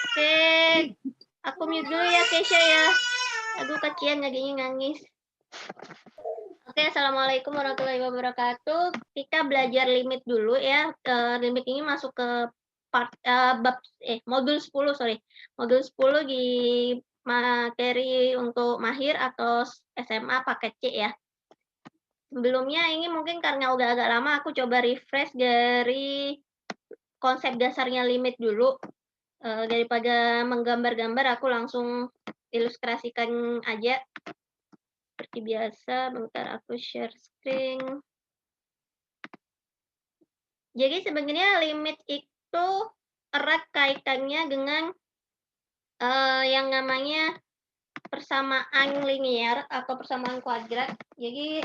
Oke, aku mute dulu ya Keisha ya. Aduh kasihan lagi nangis. Oke, assalamualaikum warahmatullahi wabarakatuh. Kita belajar limit dulu ya. Limit ini masuk ke modul 10 sorry. Modul 10 di materi untuk mahir atau SMA paket C ya. Sebelumnya ini mungkin karena udah agak lama aku coba refresh dari konsep dasarnya limit dulu. Daripada menggambar-gambar aku langsung ilustrasikan aja. Seperti biasa, bentar aku share screen. Jadi sebenarnya limit itu erat kaitannya dengan yang namanya persamaan linear atau persamaan kuadrat. Jadi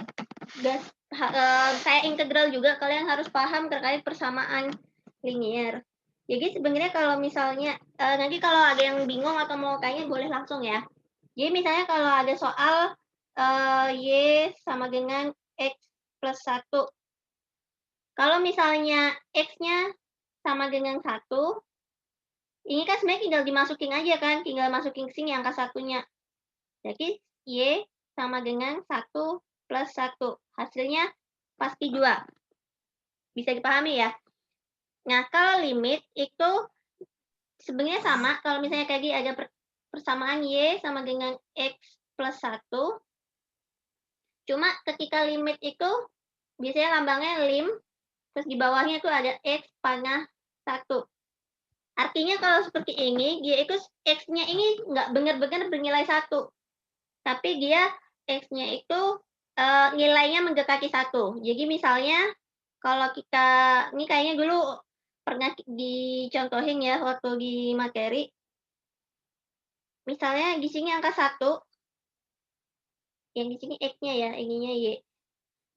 saya integral juga, kalian harus paham terkait persamaan linear. Jadi sebenarnya kalau misalnya nanti kalau ada yang bingung atau mau tanya boleh langsung ya. Jadi misalnya kalau ada soal Y sama dengan X plus 1. Kalau misalnya X-nya sama dengan 1, ini kan sebenarnya tinggal dimasukin aja kan, tinggal masukin ke sini angka satunya. Jadi Y sama dengan 1 plus 1. Hasilnya pasti 2. Bisa dipahami ya? Nah, kalau limit itu sebenarnya sama. Kalau misalnya tadi ada persamaan Y sama dengan X plus 1. Cuma ketika limit itu biasanya lambangnya lim, terus di bawahnya itu ada X pangkat 1. Artinya kalau seperti ini, dia itu X-nya ini nggak benar-benar bernilai 1. Tapi dia X-nya itu nilainya mendekati 1. Jadi misalnya kalau kita, ini kayaknya dulu pernah dicontohin ya waktu di materi. Misalnya di sini angka 1, yang di sini X-nya ya, ininya Y.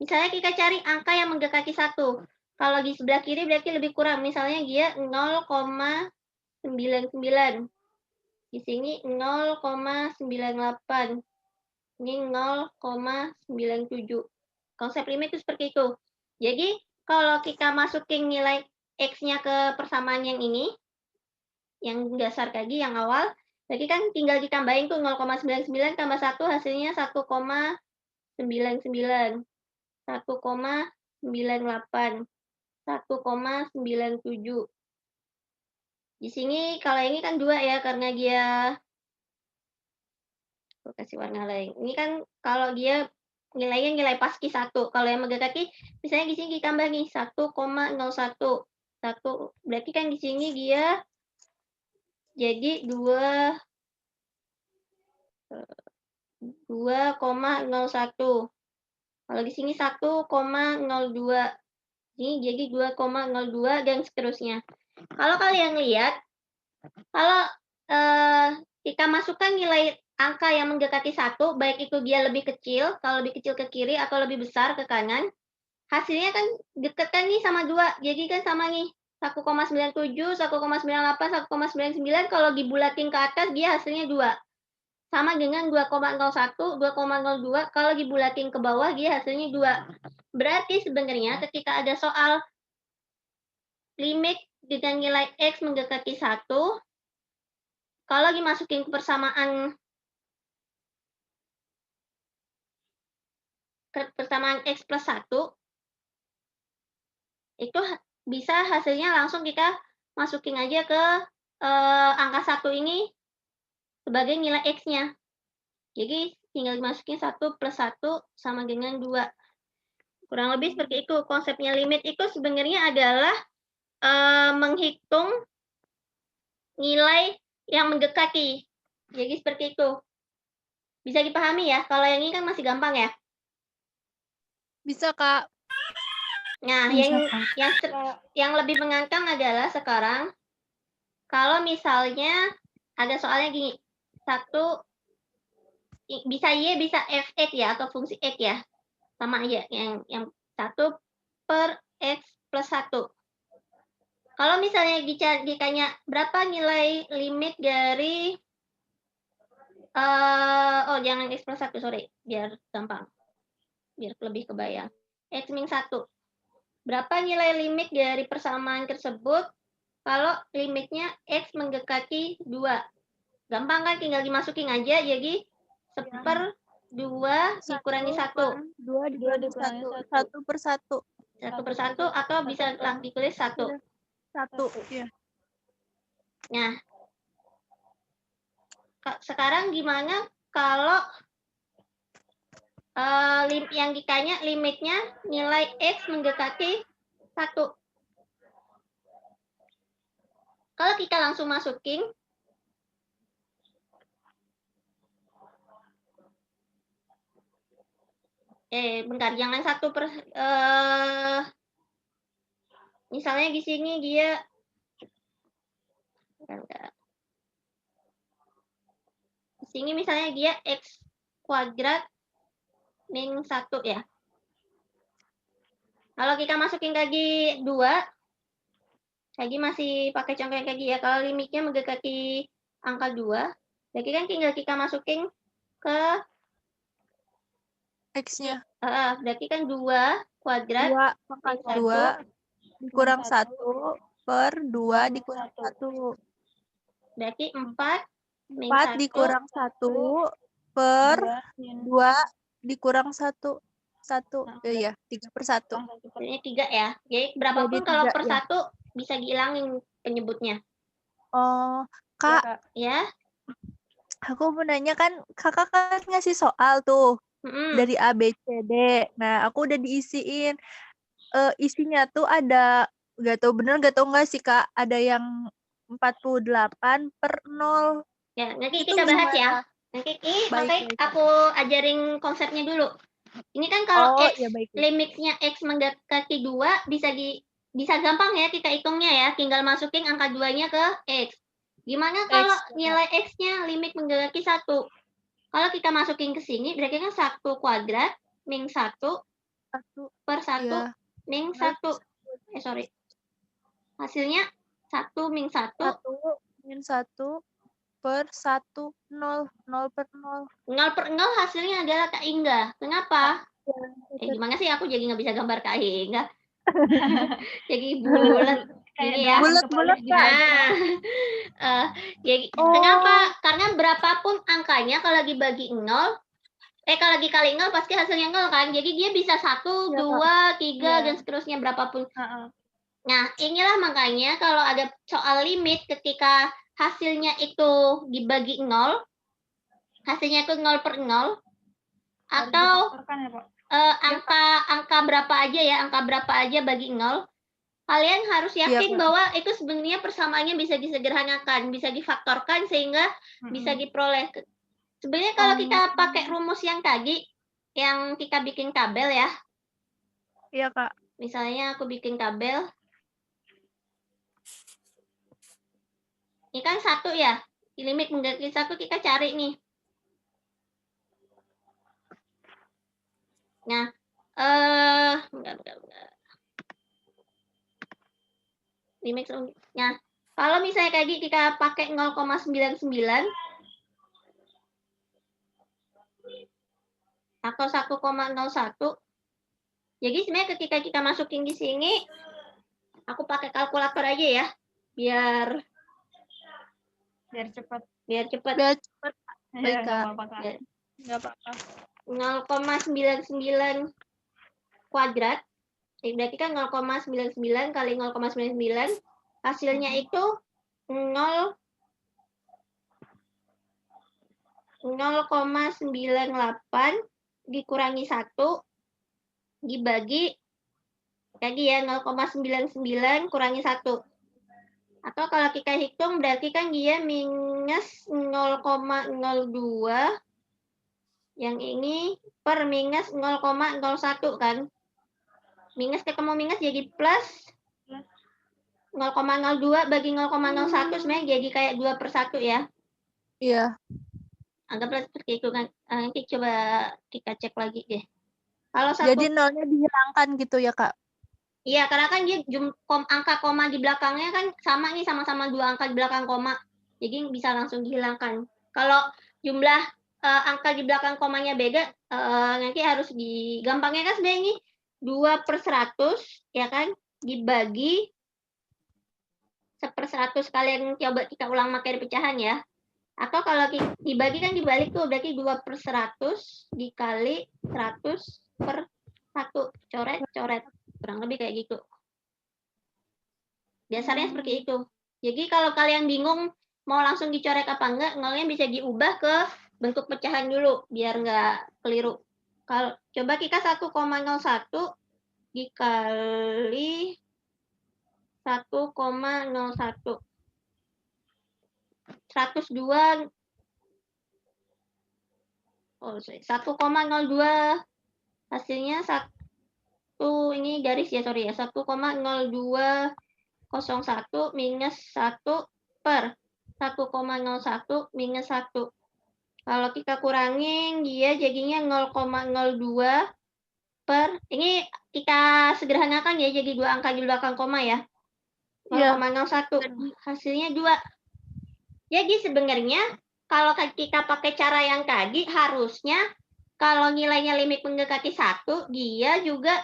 Misalnya kita cari angka yang mendekati 1. Kalau di sebelah kiri berarti lebih kurang, misalnya dia 0,99. Di sini 0,98. Ini 0,97. Konsep limit itu seperti itu. Jadi, kalau kita masukin nilai X-nya ke persamaan yang ini, yang dasar tadi, yang awal, jadi kan tinggal ditambahin tuh 0,99 tambah 1 hasilnya 1,99, 1,98, 1,97. Di sini kalau ini kan 2 ya, karena dia aku kasih warna lain. Ini kan kalau dia nilainya nilai pasti 1. Kalau yang mendekati, misalnya di sini ditambah nih 1,01. 1, berarti kan di sini dia jadi 2,01. Kalau di sini 1,02. Ini jadi 2,02 dan seterusnya. Kalau kalian lihat, kalau kita masukkan nilai angka yang mendekati 1, baik itu dia lebih kecil, kalau lebih kecil ke kiri atau lebih besar ke kanan, hasilnya kan deket kan nih sama 2. Jadi kan sama nih, 1,97, 1,98, 1,99 kalau dibulatin ke atas dia hasilnya 2. Sama dengan 2,01, 2,02 kalau dibulatin ke bawah dia hasilnya 2. Berarti sebenarnya ketika ada soal limit dengan nilai X mendekati 1, kalau dimasukin ke persamaan X plus 1, itu bisa hasilnya langsung kita masukin aja ke angka 1 ini sebagai nilai X-nya. Jadi tinggal dimasukin 1 plus 1 sama dengan 2. Kurang lebih seperti itu. Konsepnya limit itu sebenarnya adalah menghitung nilai yang mendekati. Jadi seperti itu. Bisa dipahami ya? Kalau yang ini kan masih gampang ya? Bisa, Kak. Nah, yang lebih menantang adalah sekarang kalau misalnya ada soalnya gini, 1 bisa Y, bisa Fx ya, atau fungsi X ya. Sama aja, yang 1 per X plus 1. Kalau misalnya ditanya berapa nilai limit dari jangan X plus 1, sorry, biar gampang. Biar lebih kebayang. X min 1. Berapa nilai limit dari persamaan tersebut kalau limitnya X mendekati 2. Gampang kan, tinggal dimasukin aja, jadi 1/2 dikurangi 1. 2 dikurangi 1. 1/1. 1/1 atau bisa ditulis 1. 1. Ya. Nah, sekarang gimana kalau yang ditanya limitnya nilai X mendekati 1. Kalau kita langsung masukin, bentar, jangan misalnya di sini dia, di sini misalnya dia X kuadrat min 1 ya. Kalau kita masukin lagi 2, lagi masih pakai contoh yang kayak ya. Kalau limitnya mendekati angka 2, jadi kan tinggal kita masukin ke X-nya. Berarti kan 2 kuadrat 2 pangkat 2 dikurang 1 per 2 dikurang 1. Berarti 4 4 dikurang 1 per 2 dikurang 1. 1. Iya, 3/1. Jadinya 3 ya. Jadi berapapun Jadi kalau 3, per ya. 1 bisa dihilangin penyebutnya. Oh, Kak. Ya. Aku mau nanya kan, kakak kan ngasih soal tuh dari A, B, C, D. Nah, aku udah diisiin. Isinya tuh ada, nggak tahu bener, nggak tahu nggak sih Kak, ada yang 48/0. Ya, nanti Itu kita bahas gimana? ya. Nanti makanya Baik. aku ajarin konsepnya dulu. Ini kan kalau X ya, baik. limitnya X mendekati 2 bisa gampang ya kita hitungnya ya. Tinggal masukin angka 2-nya ke X. Gimana kalau nilai X-nya limit mendekati 1? Kalau kita masukin ke sini, berarti kan 1 kuadrat min 1 per 1 min 1. Sorry. Hasilnya 1 min 1. 1 min 1 per 1, 0. 0/0. 0/0 hasilnya adalah Kak Inga. Kenapa? Gimana sih aku jadi nggak bisa gambar Kak Inga? Jadi bulat. Ini ya. Bulat-bulat Kak. Jadi, kenapa? Karena berapapun angkanya kalau dibagi 0, kalau dikali 0 pasti hasilnya 0 kan. Jadi dia bisa 1, 2, 3, dan seterusnya berapapun. Nah, inilah makanya kalau ada soal limit ketika hasilnya itu dibagi 0, hasilnya itu 0/0, atau angka berapa aja ya, angka berapa aja bagi 0, kalian harus yakin bahwa itu sebenarnya persamaannya bisa disederhanakan, bisa difaktorkan sehingga bisa diperoleh. Sebenarnya kalau kita pakai rumus yang tadi, yang kita bikin tabel ya. Iya, Kak. Misalnya aku bikin tabel. Ini kan 1 ya. Limit mendekati 1 kita cari nih. Nah, enggak. Limit, nah, kalau misalnya kayak gini kita pakai 0,99 atau 1,01. Jadi sebenarnya ketika kita masukin di sini, aku pakai kalkulator aja ya, biar cepat. Biar cepat. Baik, Kak. Enggak apa-apa. 0,99 kuadrat. Berarti kan 0,99 kali 0,99 hasilnya itu 0,98 dikurangi 1 dibagi tadi ya 0,99 kurangi 1. Atau kalau kita hitung berarti kan dia minus 0,02, yang ini per minus 0,01 kan. Minus ketemu minus jadi plus 0,02 bagi 0,01 sebenarnya jadi kayak 2/1 ya. Iya. Anggaplah seperti itu kan. Nanti coba kita cek lagi deh. Kalau Jadi nolnya dihilangkan gitu ya, Kak? Iya, karena kan dia angka koma di belakangnya kan sama nih, sama-sama 2 angka di belakang koma. Jadi bisa langsung dihilangkan. Kalau jumlah angka di belakang komanya beda, nanti harus gampangnya kan sebenarnya ini 2/100 ya kan, dibagi 1/100 100 kalian coba kita ulang materi pecahan ya. Atau kalau dibagi kan dibalik tuh, berarti 2/100 dikali 100 per 1. Coret. Kurang lebih kayak gitu. Dasarnya seperti itu. Jadi kalau kalian bingung mau langsung dicoret apa enggak, nolnya bisa diubah ke bentuk pecahan dulu, biar nggak keliru. Kalau coba kita 1,01 dikali 1,01. 102 1,02 hasilnya 1 ini garis ya, sorry ya, 1,0201 minus 1 per 1,01 minus 1. Kalau kita kurangin dia jadinya 0,02 per, ini kita sederhanakan ya, jadi 2 angka di belakang koma ya. 0,01 hasilnya 2. Jadi sebenarnya kalau kita pakai cara yang tadi, harusnya kalau nilainya limit mendekati 1, dia juga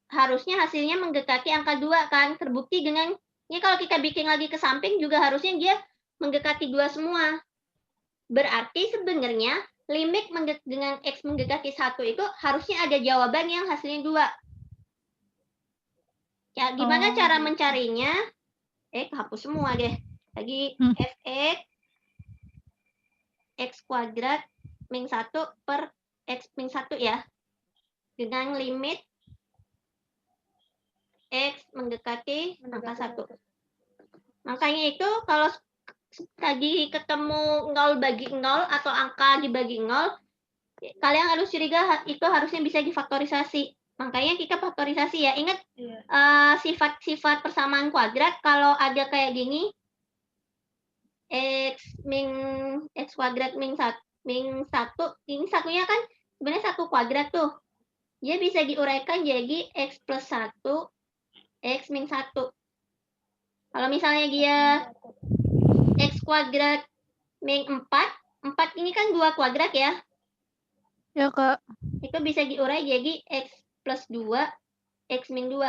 harusnya hasilnya mendekati angka 2 kan. Terbukti dengan, ini kalau kita bikin lagi ke samping juga harusnya dia mendekati 2 semua. Berarti sebenarnya limit dengan X mendekati 1 itu harusnya ada jawaban yang hasilnya 2. Ya, gimana cara mencarinya? Hapus semua deh. Lagi fx x kuadrat min 1 per x min 1 ya. Dengan limit x mendekati angka 1. Makanya itu kalau tadi ketemu 0 bagi 0 atau angka dibagi 0, kalian harus curiga itu harusnya bisa difaktorisasi. Makanya kita faktorisasi ya. Ingat sifat-sifat persamaan kuadrat kalau ada kayak gini, x kuadrat min 1, ini satunya kan sebenarnya 1 kuadrat tuh. Dia bisa diuraikan jadi x plus 1, x min 1. Kalau misalnya dia x kuadrat min 4 ini kan 2 kuadrat ya. Ya, Kak. Itu bisa diurai jadi x plus 2, x min 2.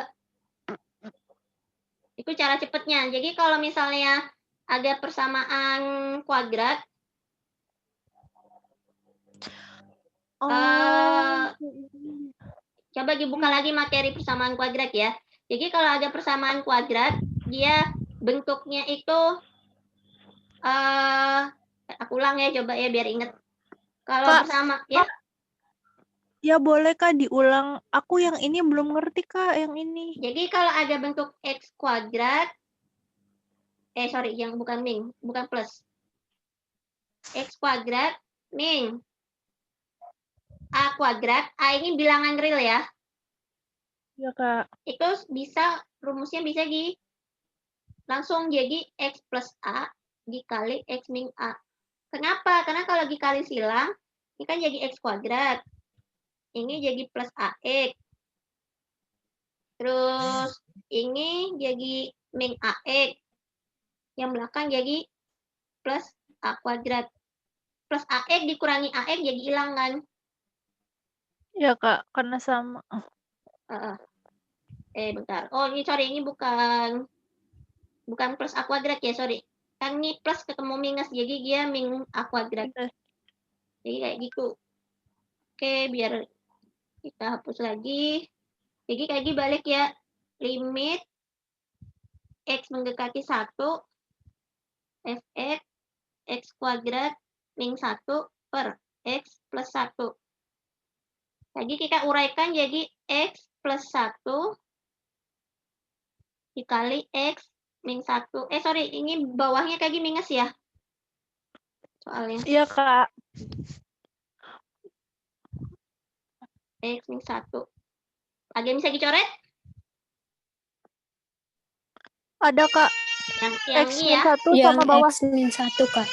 Itu cara cepatnya. Jadi kalau misalnya ada persamaan kuadrat, coba dibuka lagi materi persamaan kuadrat ya. Jadi kalau ada persamaan kuadrat, dia bentuknya itu, aku ulang ya, coba ya biar inget. Kalau bersama, ya. Ya boleh Kak diulang. Aku yang ini belum ngerti Kak, yang ini. Jadi kalau ada bentuk x kuadrat, sorry, yang bukan min, bukan plus. X kuadrat min A kuadrat, A ini bilangan real ya. Ya Kak. Itu bisa, rumusnya bisa langsung jadi X plus A dikali X min A. Kenapa? Karena kalau dikali silang, ini kan jadi X kuadrat. Ini jadi plus AX. Terus ini jadi min AX. Yang belakang jadi plus A kuadrat. Plus AX dikurangi AX jadi hilang kan? Ya Kak, karena sama. Bentar. Oh, ini sorry, ini bukan plus A kuadrat ya, sorry. Kan ini plus ketemu minus, jadi dia min A kuadrat. Jadi kayak gitu. Oke, biar kita hapus lagi. Jadi kayak gini balik ya. Limit X mendekati 1, fx X kuadrat min 1 per X plus 1. Jadi kita uraikan jadi X plus 1 dikali X min 1. Sorry, ini bawahnya kayak gini minus ya? Soalnya. Iya, Kak. X min 1. Ada yang bisa dicoret? Ada, Kak. Yang X ini min ya? 1 sama bawah. X min 1, Kak.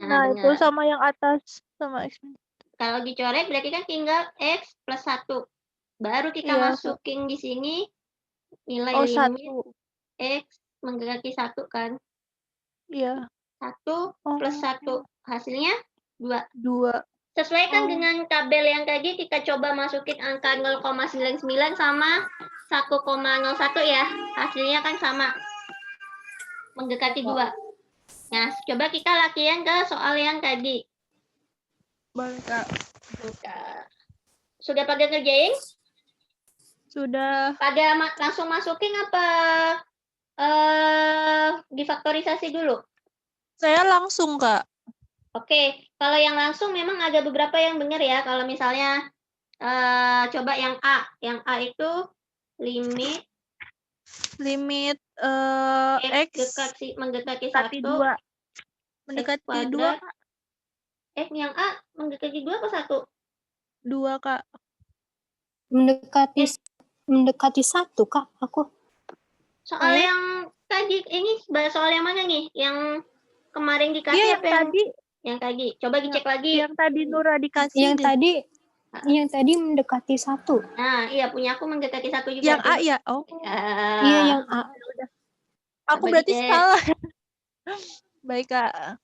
Nah, itu sama yang atas. Sama X min 1. Kalau dicoret berarti kan tinggal X plus 1. Baru kita masukin di sini nilai limit 1. X mendekati 1 kan? Iya. 1 plus 1. Hasilnya 2. Oh. Sesuaikan dengan tabel yang tadi, kita coba masukin angka 0,99 sama 1,01 ya. Hasilnya kan sama. mendekati 2. Nah, coba kita latihan ke soal yang tadi. Boleh, Kak. Sudah pada ngerjain? Sudah. Pada langsung masukin apa difaktorisasi dulu? Saya langsung, Kak. Oke, kalau yang langsung memang ada beberapa yang benar ya. Kalau misalnya coba yang A. Yang A itu limit X mendekati 1. Mendekati 2, Kak. Yang A mendekati 2 apa 1? 2, Kak. Mendekati 1, Kak, aku. Soal yang tadi, ini soal yang mana nih? Yang kemarin dikasih Iya, apa yang tadi? Coba dicek lagi. Yang tadi Nura dikasih. Yang tadi mendekati 1. Nah, iya punya aku mendekati 1 juga. Yang A ya? Oh. Iya, yang A. Aku berarti salah. Baik, Kak.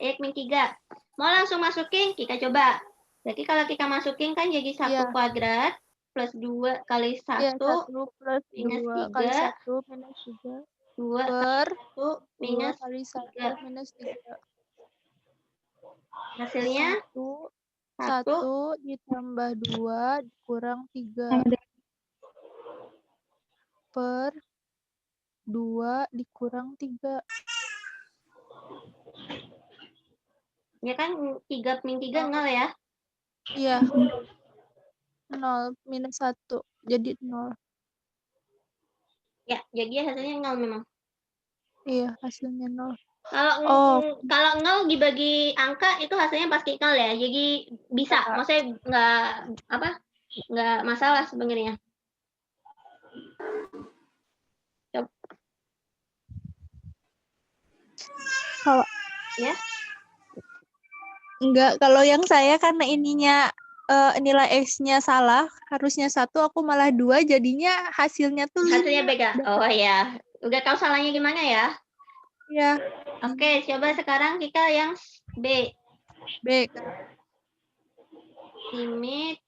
X min 3. Mau langsung masukin? Kita coba. Berarti kalau kita masukin kan jadi 1 kuadrat plus 2 kali 1. Iya, 1 plus minus 2 3. Kali 1 minus 3. 2 per 1 minus 2 kali 1 minus 3. Hasilnya 1 ditambah 2 kurang 3 per 2 dikurang 3. Ya kan 3 min 3 0 ya? Iya. 0 minus 1 jadi 0. Ya, jadi hasilnya 0 memang. Iya, hasilnya 0. Kalau 0 dibagi angka itu hasilnya pasti 0 ya. Jadi bisa, maksudnya nggak masalah sebenarnya. Kalau ya? Enggak, kalau yang saya karena ininya nilai X-nya salah, harusnya 1, aku malah 2, jadinya hasilnya tuh 5. Hasilnya beda. Oh ya, udah tahu salahnya gimana ya? Iya. Oke, coba sekarang kita yang B. B. Limit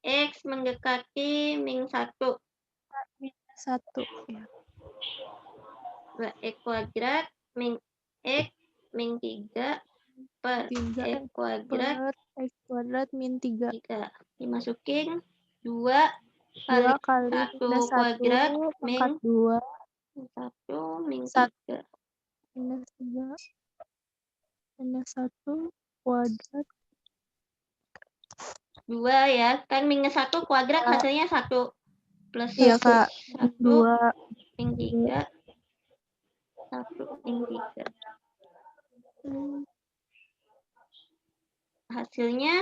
X mendekati min 1. Min 1. Ya. X kuadrat min X min 3 per X kuadrat min 3. Dimasukin 2 kali 1 kuadrat min 2 1 min 3 minus 3 minus 1 kuadrat 2 ya, kan minus 1 kuadrat hasilnya 1 plus 1 iya, Kak. 1 min 3 1 min 3 hasilnya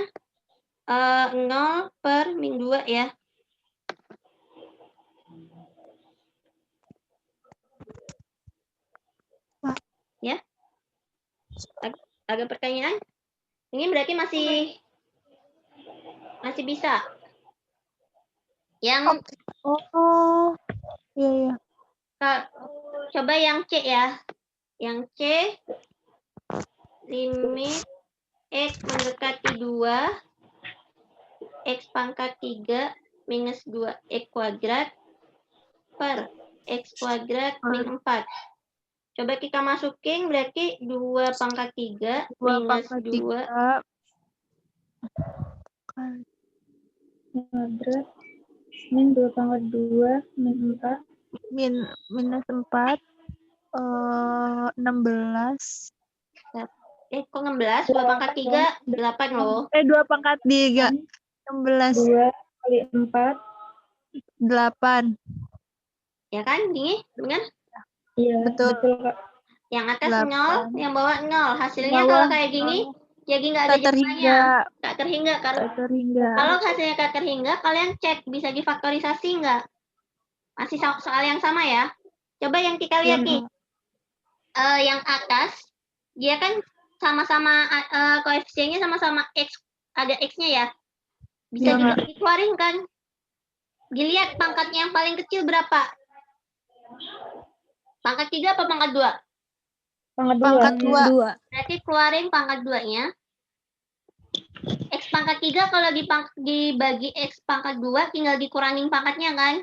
0 per min 2 ya. Ya. Ada pertanyaan? Ini berarti masih bisa. Yang iya. Coba yang C ya. Yang C limit X mendekati 2 X pangkat 3 minus 2 X kuadrat per X kuadrat min 4. Coba kita masukin berarti 2 pangkat 3 minus 2 kuadrat min 2 pangkat 2 min 4 minus 4 16. Kok 16? 2 pangkat 3 8 loh. 2 pangkat 3 16. 2 kali 4 8. Ya kan? Ini benar? Iya, betul, Kak. Yang atas 0, yang bawah 0. Hasilnya kalau kayak gini, jadi nggak ada jawabannya. Tak terhingga. Kalau hasilnya tak terhingga, kalian cek bisa difaktorisasi nggak? Masih soal yang sama ya. Coba yang kita lihat nih. Yang atas, dia kan sama-sama koefisiennya sama-sama X, ada X-nya ya. Bisa dikeluarin kan? Dilihat pangkatnya yang paling kecil berapa? Pangkat 3 apa pangkat 2? Pangkat 2. Berarti keluarin pangkat 2-nya. X pangkat 3 kalau dibagi X pangkat 2 tinggal dikurangin pangkatnya kan?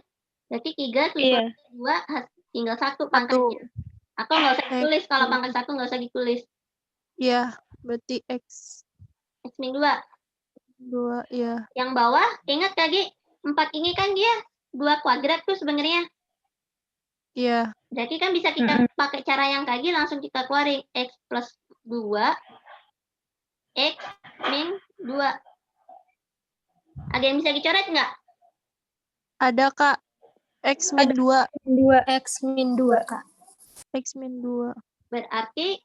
Berarti 3 plus 2 tinggal 1 pangkatnya. Atau nggak usah ditulis, kalau X pangkat 1 nggak usah ditulis. Iya, berarti X X min 2. 2, ya. Yang bawah, ingat Kak 4 ini kan dia 2 kuadrat tuh sebenarnya. Iya. Berarti kan bisa kita pakai cara yang Kak langsung kita keluarin. X plus 2, X min 2. Ada yang bisa dicoret nggak? Ada, Kak. X min 2. X min 2, Kak. X min 2. Berarti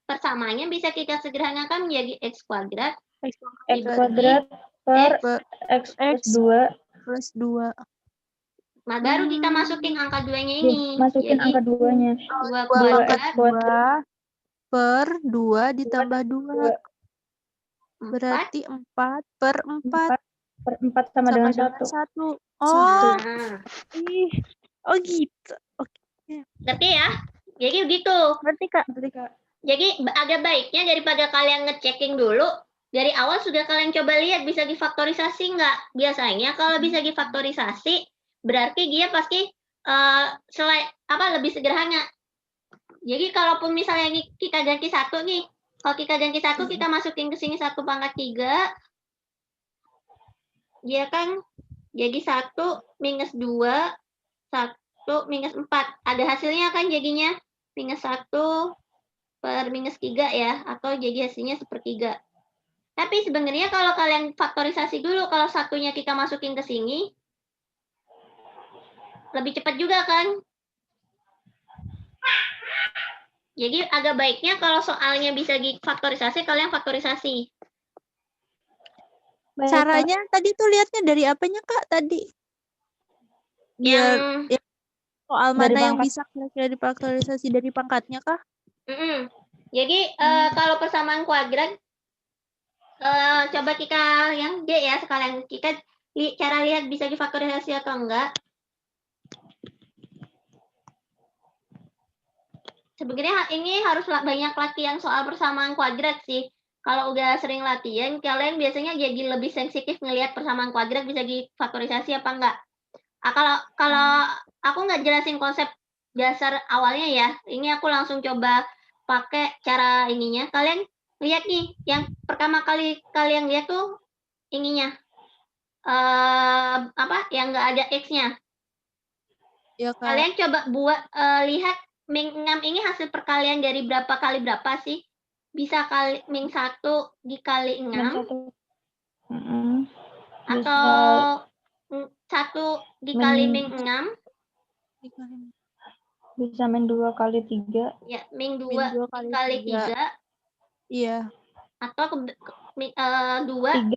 persamaannya bisa kita sederhanakan menjadi X kuadrat. X kuadrat per X plus 2. plus 2. Nah, baru kita masukin angka 2-nya ini. Masukin Jadi, angka 2-nya. 2 pangkat kuadrat 2 per 2 ditambah 2. 4 Berarti 4 per 4 per 4 sama dengan 1. 1. Oh, Nah, oh gitu. Oke. ngerti ya? Jadi begitu. Berarti Kak. Jadi agak baiknya daripada kalian ngechecking dulu, dari awal sudah kalian coba lihat bisa difaktorisasi nggak? Biasanya kalau bisa difaktorisasi, berarti dia pasti lebih sederhana. Jadi kalaupun misalnya kita ganti 1 nih, kalau kita ganti 1, kita masukin ke sini 1 pangkat 3, dia kan jadi 1 minus 2, 1 minus 4. Ada hasilnya kan jadinya minus 1 per minus 3 ya, atau jadi hasilnya 1/3. Tapi sebenarnya kalau kalian faktorisasi dulu, kalau satunya kita masukin ke sini, lebih cepat juga kan? Jadi agak baiknya kalau soalnya bisa difaktorisasi, kalian faktorisasi. Caranya tadi tuh lihatnya dari apanya Kak tadi? Biar Yang soal mana yang bisa kira-kira difaktorisasi dari pangkatnya kah? Jadi kalau persamaan kuadrat, coba kita yang D ya sekalian, kita cara lihat bisa difaktorisasi atau enggak. Sebenarnya ini harus banyak latihan soal persamaan kuadrat sih. Kalau udah sering latihan, kalian biasanya jadi lebih sensitif ngelihat persamaan kuadrat bisa difaktorisasi apa enggak. Kalau aku nggak jelasin konsep dasar awalnya ya, ini aku langsung coba pakai cara ininya. Kalian lihat nih, yang pertama kali kalian lihat tuh ininya, yang nggak ada X-nya. Ya, Kak. Kalian coba buat lihat min 6 ini hasil perkalian dari berapa kali berapa sih? Bisa kali min 1 dikali 6 atau 1 dikali min 6 bisa min 2 kali 3. ya, min 2 kali 3. Iya. Atau 2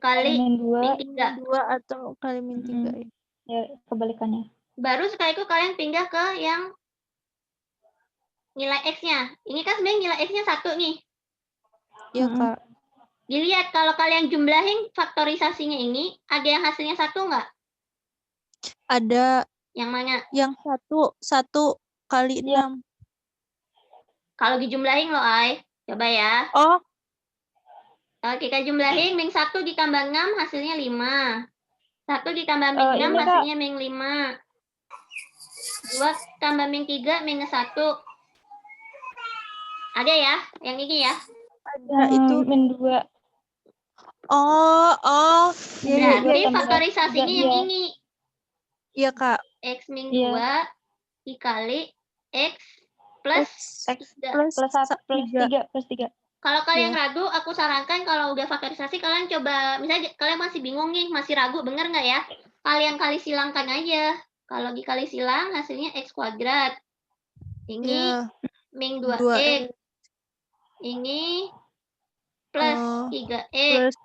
kali min 3. 2 atau kali min 3 ya. Ya, kebalikannya. Baru sekaligus kalian pindah ke yang nilai X-nya. Ini kan sebenarnya nilai X-nya 1 nih. Iya, Kak. Dilihat kalau kalian jumlahin faktorisasinya ini, ada yang hasilnya 1 nggak? Ada. Yang mana? Yang 1 kali 6. Kalau dijumlahin loh, Ay. Coba ya. Oh. Kalau kita jumlahin, min 1 ditambah 6 hasilnya 5. 1 ditambah min 6 hasilnya min 5. 2 tambah min 3 minus 1. Ada ya? Yang ini ya? Ada itu min 2. Oh. Berarti faktorisasinya yang ini. Iya, Kak. X min 2 dikali X plus 3. Kalau kalian ragu, aku sarankan kalau udah faktorisasi, kalian coba, misalnya kalian masih bingung nih, masih ragu, bener nggak ya? Kalian kali silangkan aja. Kalau dikali silang, hasilnya X kuadrat. Ini min 2X. Ini plus 3X.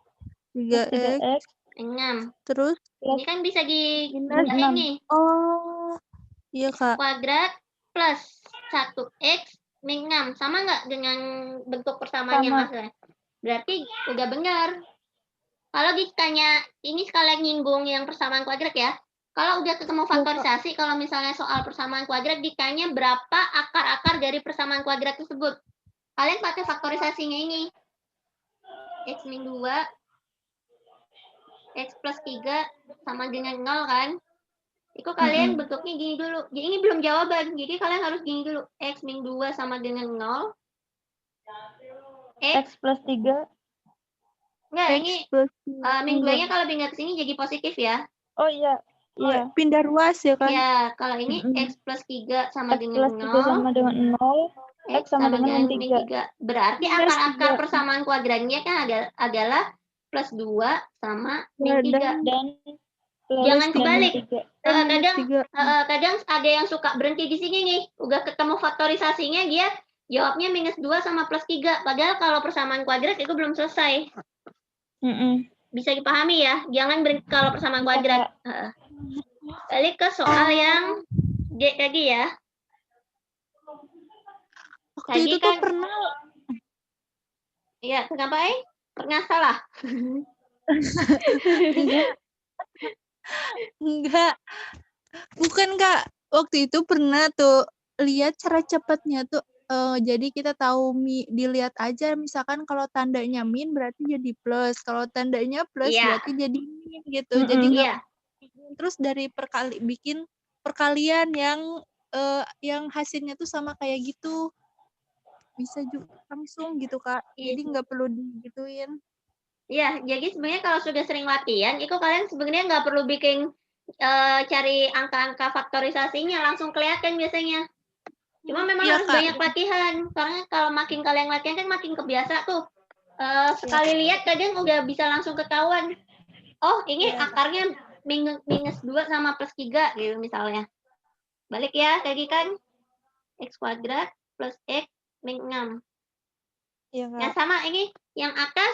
3X. 6. Terus? Ini kan bisa dijumlahin nih. Oh. Iya, Kak. Kuadrat plus 1X min 6. Sama nggak dengan bentuk persamaan yang hasilnya? Berarti udah benar. Kalau ditanya, ini sekalian nyinggung yang persamaan kuadrat ya. Kalau udah ketemu faktorisasi, kalau misalnya soal persamaan kuadrat, ditanya berapa akar-akar dari persamaan kuadrat tersebut. Kalian pakai faktorisasinya ini. X min 2, X plus 3 sama dengan 0 kan? Itu kalian bentuknya gini dulu. Jadi ini belum jawaban. Jadi kalian harus gini dulu. X min 2 sama dengan 0. X plus 3. Enggak, X ini plus min 2-nya kalau pindah ke sini jadi positif ya. Oh iya. Iya. pindah ruas ya kan? Ya, kalau ini X plus 3 sama X dengan plus 3 0. sama dengan 0. X sama dengan min 3. Berarti Minus akar-akar 3. persamaan kuadrannya kan adalah plus 2 sama min 3. Dan plus Jangan dan kebalik. min 3. Kadang ada yang suka berhenti di sini nih. Udah ketemu faktorisasinya, dia jawabnya minus 2 sama plus 3. Padahal kalau persamaan kuadrat itu belum selesai. Bisa dipahami ya? Jangan berhenti kalau persamaan kuadrat. Balik ke soal yang D tadi ya. Waktu itu tuh pernah. Iya, kenapa pernah salah? Enggak. Bukan Kak. Waktu itu pernah tuh lihat cara cepatnya tuh. Jadi kita tahu dilihat aja misalkan kalau tandanya min berarti jadi plus. Kalau tandanya plus berarti jadi min gitu. Jadi enggak terus dari bikin perkalian yang hasilnya tuh sama kayak gitu. Bisa juga langsung gitu Kak. Jadi nggak perlu digituin. Iya, jadi sebenarnya kalau sudah sering latihan, itu kalian sebenarnya nggak perlu bikin cari angka-angka faktorisasinya, langsung kelihatan biasanya. Cuma memang harus banyak latihan, karena kalau makin kalian latihan kan makin kebiasa tuh. Sekali lihat kadang udah bisa langsung ketahuan. Oh, ini akarnya minus 2 sama plus 3 gitu misalnya. Balik ya, tadi kan X kuadrat plus X min 6. Nah, sama ini yang atas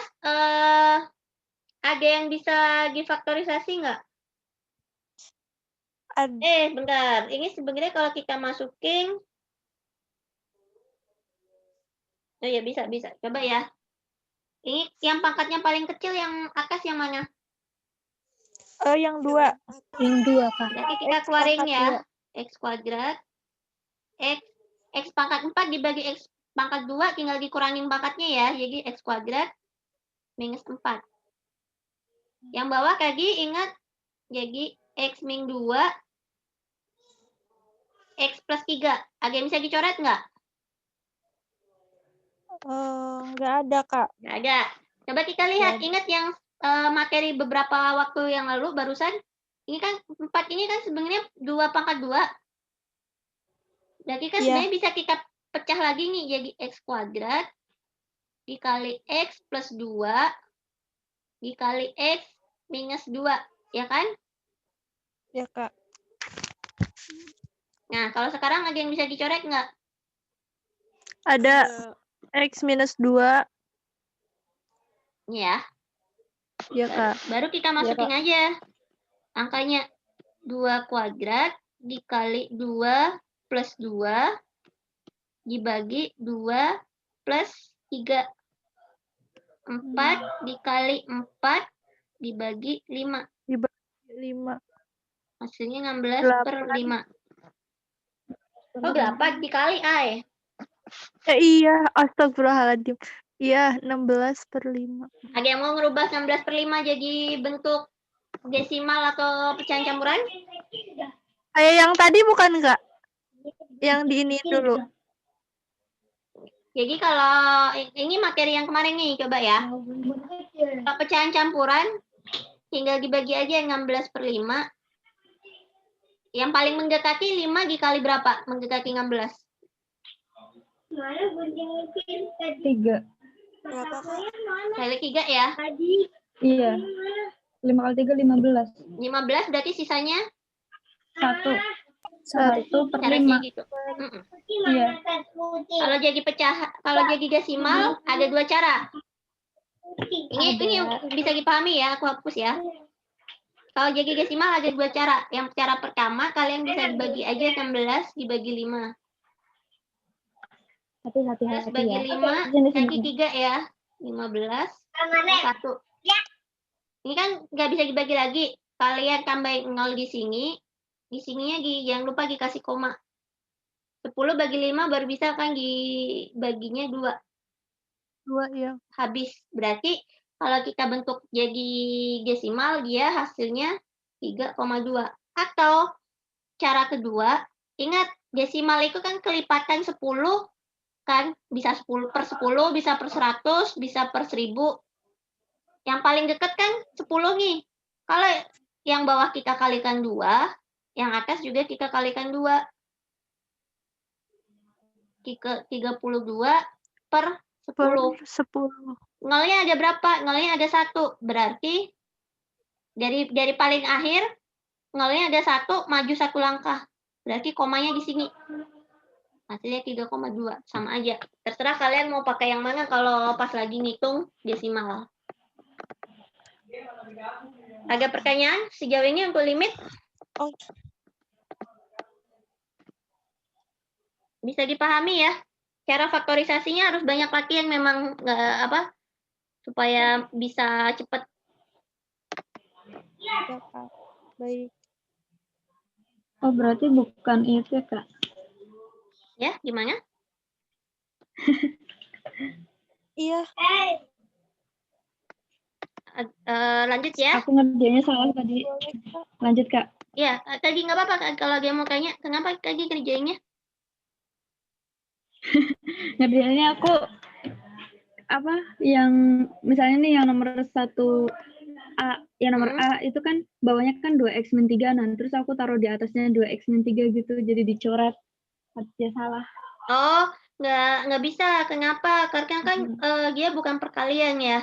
ada yang bisa difaktorisasi nggak? Bentar. Ini sebenarnya kalau kita masukin, oh ya bisa. Coba ya. Ini yang pangkatnya paling kecil yang atas yang mana? Yang 2. Yang 2 Kak. Jadi kita keluarin ya. X kuadrat. X pangkat 4 dibagi X pangkat 2 tinggal dikurangin pangkatnya ya. Jadi X kuadrat minus 4. Yang bawah tadi ingat, jadi X min 2 X plus 3. Ada yang bisa dicoret nggak? Nggak ada, Kak. Nggak ada. Coba kita lihat. Ingat yang materi beberapa waktu yang lalu barusan? Ini kan 4 ini kan sebenarnya 2 pangkat 2. Berarti kan sebenarnya bisa kita pecah lagi nih. Jadi X kuadrat dikali X plus 2 dikali X minus 2. Ya kan? Ya, Kak. Nah, kalau sekarang ada yang bisa dicoret nggak? Ada X minus 2. Ya. Ya, Kak. Baru kita masukin aja. Angkanya 2 kuadrat dikali 2 plus 2 dibagi 2 plus 3. 4 dikali 4 dibagi 5. Dibagi 5. Hasilnya 16 per 5. Oh, 8 dikali A. Iya, astagfirullahaladzim. Iya, 16 per 5. Ada yang mau ngerubah 16 per 5 jadi bentuk desimal atau pecahan campuran? Kayak yang tadi bukan, Kak? Yang diinin dulu. Jadi kalau ini materi yang kemarin nih, coba ya. Kalau pecahan campuran, tinggal dibagi aja 16 per 5. Yang paling mendekati 5 dikali berapa? Mendekati 16. 3. Kali 3 ya? Iya. 5 kali 3, 15. 15 berarti sisanya? 1 per 5. Gitu. Iya. Kalau jadi desimal, ada 2 cara. Ini bisa dipahami ya, aku hapus ya. Kalau jadi desimal ada 2 cara. Yang cara pertama, kalian bisa dibagi aja 16 dibagi 5. Hati-hati bagi ya. 5, nanti 3 ya. 15, 1. Ini kan nggak bisa dibagi lagi. Kalian tambahin 0 di sini. Di sininya jangan lupa dikasih koma. 10 bagi 5 baru bisa kan dibaginya 2. 2, ya. Habis. Berarti kalau kita bentuk jadi desimal, dia hasilnya 3,2. Atau cara kedua, ingat desimal itu kan kelipatan 10 kan, bisa 10 per 10, bisa per 100, bisa per 1000. Yang paling dekat kan 10 nih. Kalau yang bawah kita kalikan 2, yang atas juga kita kalikan 2. 32 per 10. 10. Nolnya ada berapa? Nolnya ada 1. Berarti dari paling akhir nolnya ada 1, maju 1 langkah. Berarti komanya di sini. Hasilnya 3,2. Sama aja. Terserah kalian mau pakai yang mana kalau pas lagi ngitung desimal. Ada pertanyaan sejauh ini untuk limit? Oh. Bisa dipahami ya. Cara faktorisasinya harus banyak latihan memang supaya bisa cepat. Ya, Kak. Baik. Oh, berarti bukan itu ya, Kak? Ya, gimana? Iya. Lanjut ya. Aku ngerjainnya salah tadi. Lanjut, Kak. Ya, tadi nggak apa-apa kalau dia mau tanya, kenapa tadi kerjainnya? Ngerjainnya aku yang misalnya nih yang nomor 1 A, yang nomor A itu kan bawahnya kan 2x-3, nah terus aku taruh di atasnya 2x-3 gitu, jadi dicoret. Harusnya salah. Oh, nggak bisa. Kenapa? Karena kan dia bukan perkalian ya.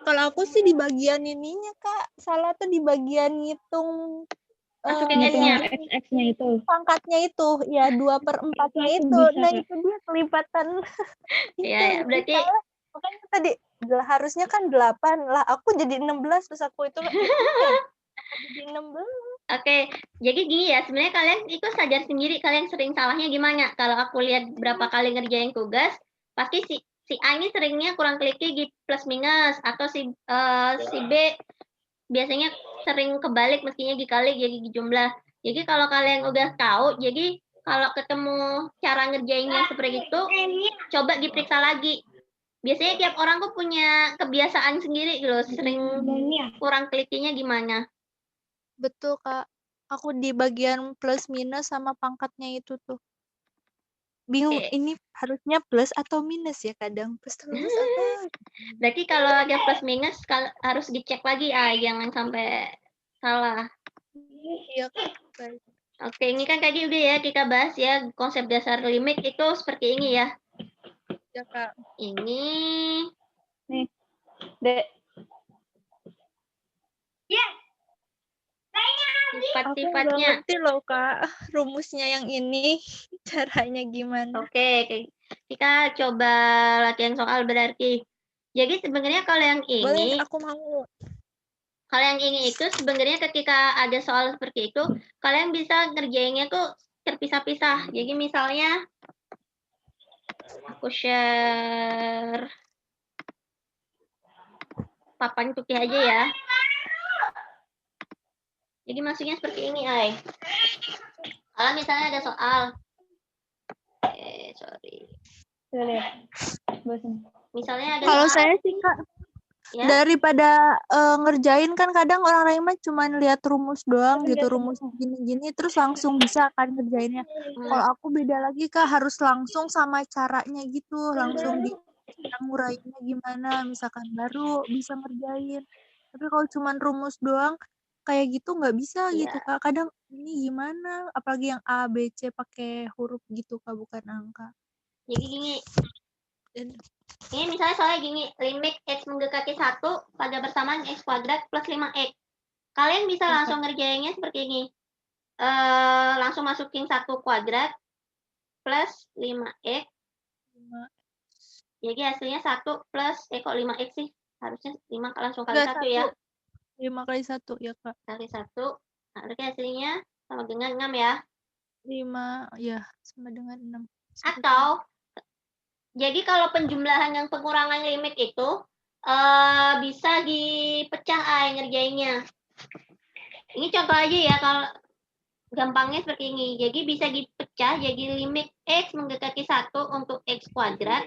Kalau aku sih di bagian ininya, Kak. Salah tuh di bagian ngitung masukin X-nya. X-nya itu. Pangkatnya itu, ya 2/4-nya itu. Bisa, nah, Kak. itu dia kelipatan. Ya, berarti makanya tadi harusnya kan 8 lah. Aku jadi 16 terus aku itu aku jadi 16. Oke, jadi gini ya, sebenarnya kalian itu sadar sendiri kalian sering salahnya gimana. Kalau aku lihat berapa kali ngerjain tugas, pasti si A ini seringnya kurang teliti di plus minus, atau si B biasanya sering kebalik mestinya dikali jadi dijumlah. Jadi kalau kalian udah tahu, jadi kalau ketemu cara ngerjainnya seperti itu, coba diperiksa lagi. Biasanya tiap orang tuh punya kebiasaan sendiri gitu, sering kurang telitinya gimana. Betul, Kak. Aku di bagian plus minus sama pangkatnya itu tuh. Bingung, ini harusnya plus atau minus ya kadang. Plus minus apa? Berarti kalau ada plus minus harus dicek lagi, jangan sampai salah. Iya, Kak. Baik. Oke, ini kan tadi udah ya kita bahas ya konsep dasar limit itu seperti ini ya. Ya, Kak. Ini nih, Dek. Sifat-sifatnya. Aku nggak ngerti loh, Kak, rumusnya yang ini caranya gimana. Oke, kita coba latihan soal berarti. Jadi sebenarnya kalau yang ini, boleh, aku mau. Kalau yang ini itu sebenarnya ketika ada soal seperti itu, kalian bisa ngerjainnya tuh terpisah-pisah. Jadi misalnya aku share papan putih aja ya. Jadi maksudnya seperti ini, Ay. Kalau misalnya ada soal, sorry. Misalnya ada kalau soal. saya sih, Kak, ya? Daripada ngerjain kan kadang orang lain mah cuma lihat rumus doang gitu, rumus gini-gini terus langsung bisa kan ngerjainnya. Kalau aku beda lagi, Kak, harus langsung sama caranya gitu, langsung nguraiinnya gimana, misalkan baru bisa ngerjain. Tapi kalau cuma rumus doang kayak gitu nggak bisa gitu, Kak. Kadang ini gimana, apalagi yang A, B, C pakai huruf gitu, Kak, bukan angka. Jadi gini. Ini misalnya soalnya gini, limit X mendekati 1 pada bersamaan X kuadrat plus 5X. Kalian bisa langsung ngerjainnya seperti ini. Langsung masukin 1 kuadrat plus 5X. Jadi hasilnya 1 plus, kok 5X sih? Harusnya 5 langsung kali 1 ya. 5 kali 1 ya, Kak. Kali 1. Nah, berarti hasilnya sama dengan 6 ya. 5, ya, sama dengan 6. Atau, jadi kalau penjumlahan yang pengurangan limit itu, bisa dipecah ngerjainnya. Ini contoh aja ya, kalau gampangnya seperti ini. Jadi bisa dipecah jadi limit X mendekati 1 untuk X kuadrat.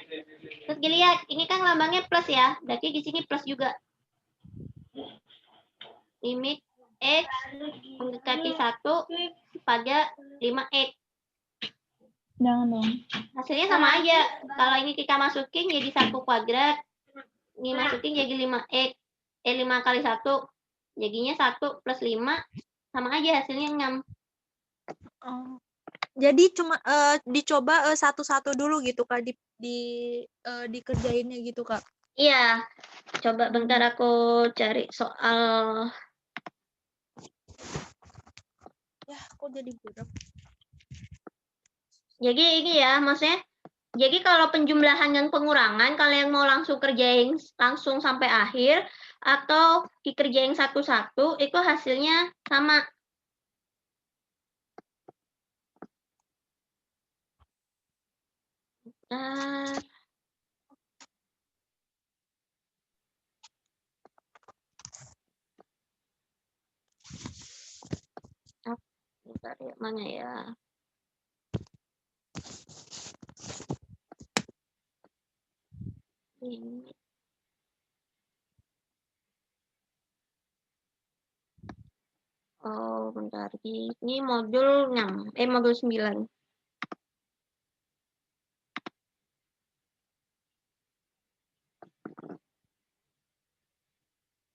Terus dilihat, ini kan lambangnya plus ya. Berarti di sini plus juga. Limit X mendekati 1 pada 5X. Jangan dong. Hasilnya sama aja. Kalau ini kita masukin jadi 1 kuadrat. Ini masukin jadi 5X. 5 kali 1. Jadinya 1 plus 5 sama aja hasilnya 6. Oh. Jadi cuma dicoba satu-satu dulu gitu Kak dikerjainnya gitu Kak. Iya. Coba bentar aku cari soal. Ya, kok jadi buram. Jadi ini ya, maksudnya jadi kalau penjumlahan dan pengurangan kalian mau langsung kerjain langsung sampai akhir atau dikerjain satu-satu itu hasilnya sama. Bentar ya, mana ya? Ini. Oh, bentar. Ini modul 6. Modul 9.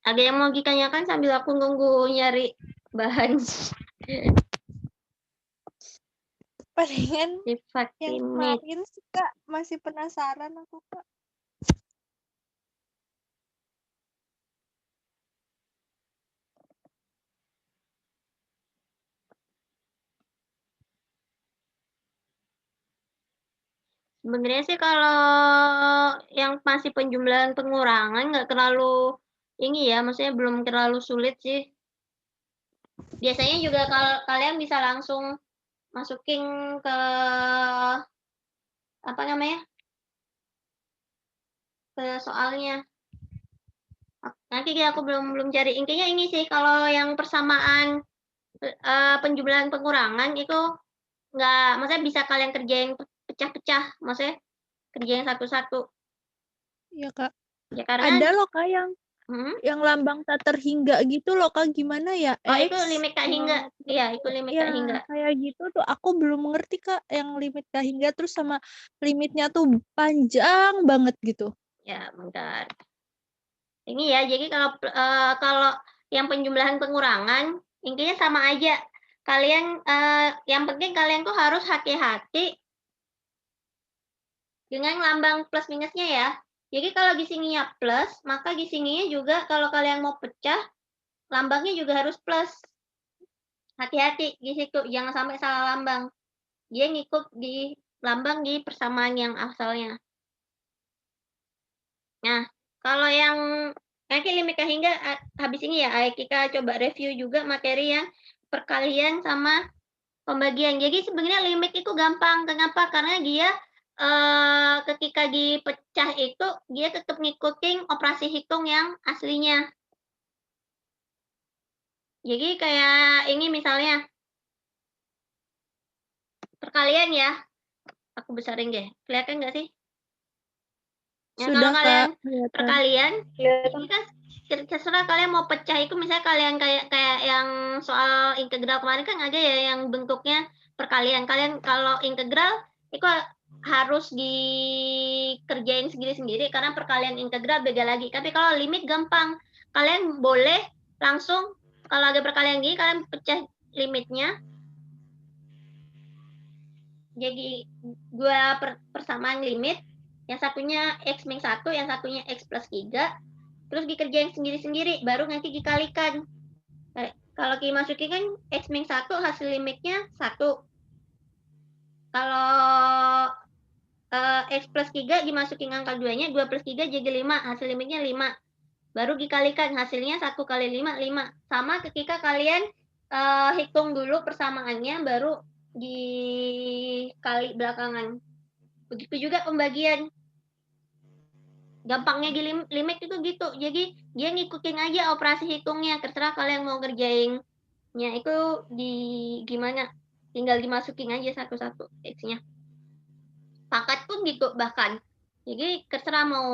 Ada yang mau ditanyakan sambil aku nunggu nyari bahan. Palingan Sifat yang limit. kemarin sih Kak, masih penasaran aku Kak. Sebenarnya sih kalau yang masih penjumlahan pengurangan nggak terlalu ini ya, maksudnya belum terlalu sulit sih. Biasanya juga kalau kalian bisa langsung masukin ke apa namanya? Ke soalnya. Nanti aku belum cari. Intinya ini sih kalau yang persamaan penjumlahan pengurangan itu nggak, maksudnya bisa kalian kerjain pecah-pecah, maksudnya kerjain satu-satu. Iya Kak. Ya karena ada loh Kak yang lambang tak terhingga gitu loh Kak, gimana ya? Oh, itu limit tak hingga. Iya, itu limit tak hingga. Kayak gitu tuh aku belum mengerti Kak, yang limit tak hingga terus sama limitnya tuh panjang banget gitu. Ya, bentar. Ini ya, jadi kalau yang penjumlahan pengurangan intinya sama aja. Kalian yang penting kalian tuh harus hati-hati dengan lambang plus minusnya ya. Jadi kalau di sininya plus, maka di sininya juga kalau kalian mau pecah, lambangnya juga harus plus. Hati-hati di situ, jangan sampai salah lambang. Dia ngikut di lambang di persamaan yang asalnya. Nah, kalau yang nanti limit hingga habis ini ya, kita coba review juga materi yang perkalian sama pembagian. Jadi sebenarnya limit itu gampang. Kenapa? Karena dia ketika dipecah itu dia tetap ngikutin operasi hitung yang aslinya. Jadi kayak ini misalnya perkalian ya. Aku besarin deh. Kelihatan nggak sih? Ya, Sudah kalau kalian Kak, perkalian, ini kan terserah kalian mau pecah itu misalnya kalian kayak yang soal integral kemarin kan ada ya yang bentuknya perkalian. Kalian kalau integral itu harus dikerjain sendiri-sendiri karena perkalian integral beda lagi. Tapi kalau limit gampang. Kalian boleh langsung kalau ada perkalian gini kalian pecah limitnya. Jadi dua persamaan limit, yang satunya X min 1, yang satunya X plus 3, terus dikerjain sendiri-sendiri, baru nanti dikalikan. Kalau dimasukin kan X min 1 hasil limitnya 1. Kalau X plus 3 dimasukin angka 2-nya, 2 plus 3 jadi 5, hasil limitnya 5. Baru dikalikan, hasilnya 1 kali 5, 5. Sama ketika kalian hitung dulu persamaannya, baru dikali belakangan. Begitu juga pembagian. Gampangnya di limit itu gitu. Jadi dia ngikutin aja operasi hitungnya. Terserah kalian mau ngerjainnya itu di gimana. Tinggal dimasukin aja satu-satu X-nya. Pangkat pun gitu bahkan. Jadi terserah mau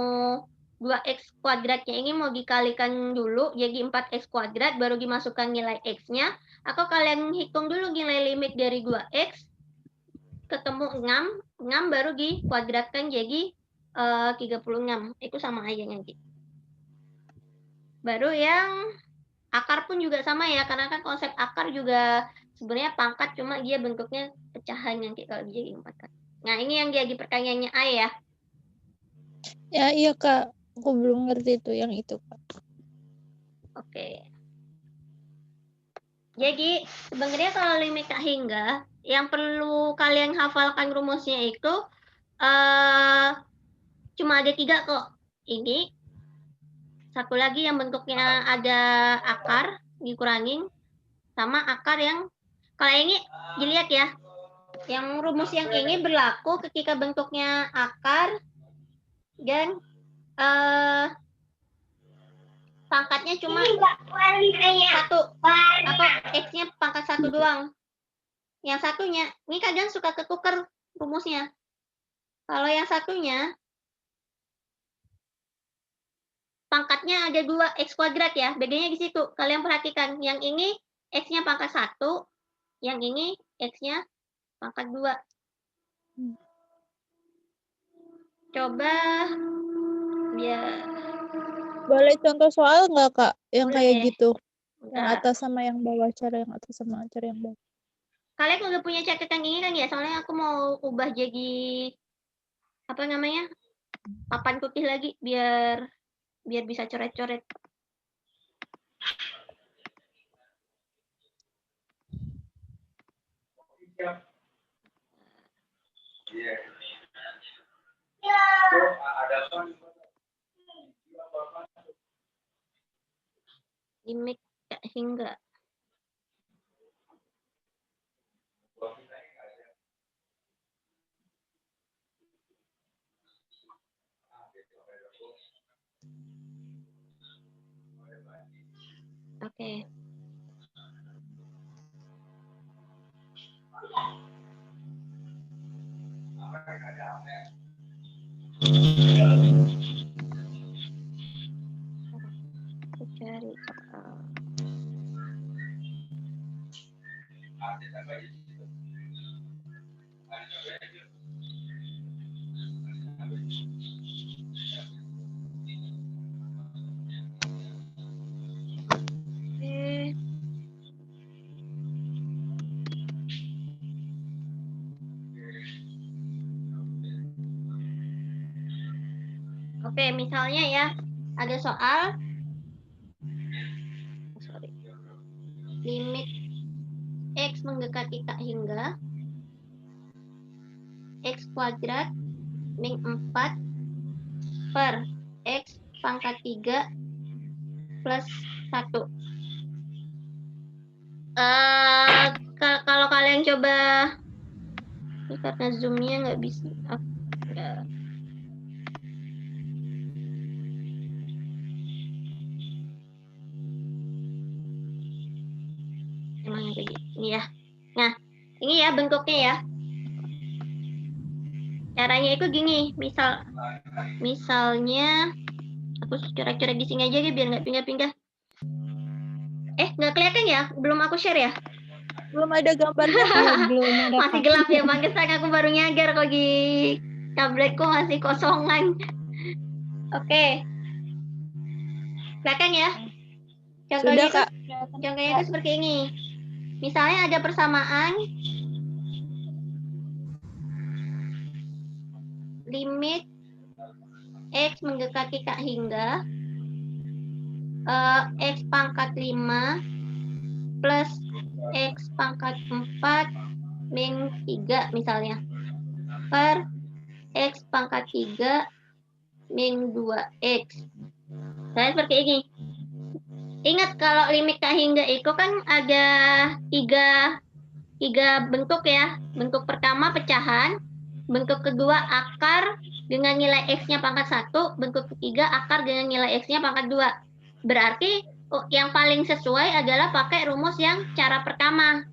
2x kuadratnya ini mau dikalikan dulu jadi 4x kuadrat baru dimasukkan nilai x-nya, atau kalian hitung dulu nilai limit dari 2x ketemu 6 baru dikuadratkan jadi 36. Itu sama aja nanti. Baru yang akar pun juga sama ya, karena kan konsep akar juga sebenarnya pangkat, cuma dia bentuknya pecahan nanti kalau jadi 4 kan. Nah, ini yang jadi pertanyaannya A ya. Ya, iya Kak. Aku belum ngerti itu yang itu, Kak. Oke. Jadi, sebenarnya kalau limit tak hingga, yang perlu kalian hafalkan rumusnya itu cuma ada 3 kok. Ini, satu lagi yang bentuknya ada akar, dikurangin, sama akar yang, kalau ini dilihat ya, yang rumus yang ini berlaku ketika bentuknya akar dan pangkatnya cuma 1 atau x-nya pangkat 1 doang. Yang satunya, ini kadang suka ketuker rumusnya. Kalau yang satunya pangkatnya ada 2x kuadrat ya, bedanya di situ. Kalian perhatikan, yang ini x-nya pangkat 1, yang ini x-nya pangkat 2. Coba biar boleh contoh soal nggak Kak yang boleh. kayak gitu? Yang Enggak. atas sama yang bawah, cara yang atas sama cara yang bawah. Kalian udah punya catatan ini kan ya? Soalnya aku mau ubah jadi apa namanya? Papan putih lagi biar bisa coret-coret. Limit tak hingga. Oke. Aku cari soal. Oke, misalnya ya, ada soal limit x mendekati tak hingga x kuadrat min 4 per x pangkat 3 plus 1. Kalau kalian coba, ini karena zoom-nya nggak bisa. Emang kayak gini ya. Nah, ini ya bentuknya ya. Caranya itu gini, misalnya aku coret-coret di sini aja ya biar nggak pindah-pindah. Nggak kelihatan ya? Belum aku share ya? Belum ada gambarnya. Belum ada. Masih gelap ya, pantesan aku baru nyadar kalau di tabletku masih kosongan. Oke. Kelihatan ya? Contohnya Sudah, Kak. Contohnya itu seperti ini. Misalnya ada persamaan limit x mendekati tak hingga x pangkat 5 plus x pangkat 4 min 3 misalnya per x pangkat 3 min 2x. Saya seperti ini. Ingat kalau limit tak hingga itu kan ada tiga bentuk ya. Bentuk pertama pecahan, bentuk kedua akar dengan nilai x-nya pangkat 1, bentuk ketiga akar dengan nilai x-nya pangkat 2. Berarti yang paling sesuai adalah pakai rumus yang cara pertama.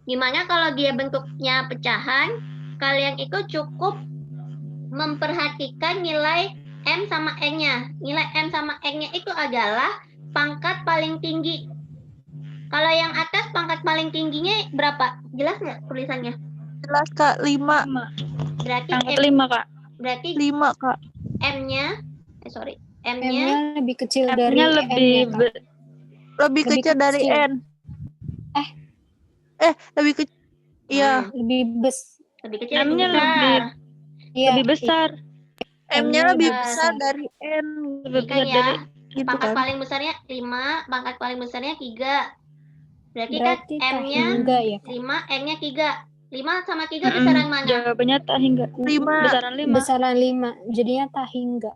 Gimana kalau dia bentuknya pecahan, kalian itu cukup memperhatikan nilai M sama N-nya. Nilai M sama N-nya itu adalah pangkat paling tinggi. Kalau yang atas pangkat paling tingginya berapa? Jelas nggak tulisannya? Jelas, Kak. 5. Berarti Pangkat 5, Kak. Berarti 5, Kak. M-nya, M-nya lebih kecil dari M-nya N-nya, Kak. Lebih kecil dari N. Lebih kecil. Iya. Lebih kecil, M-nya lebih besar. M-nya lebih besar dari N. Lebih kan besar ya. dari Gitu Pangkat kan. paling besarnya 5, pangkat paling besarnya 3. Berarti kan M-nya tahingga ya, 5, N-nya 3. 5 sama 3 besaran mana? Jawabannya tahingga. 5. Besaran 5. Besaran 5. Jadinya tahingga.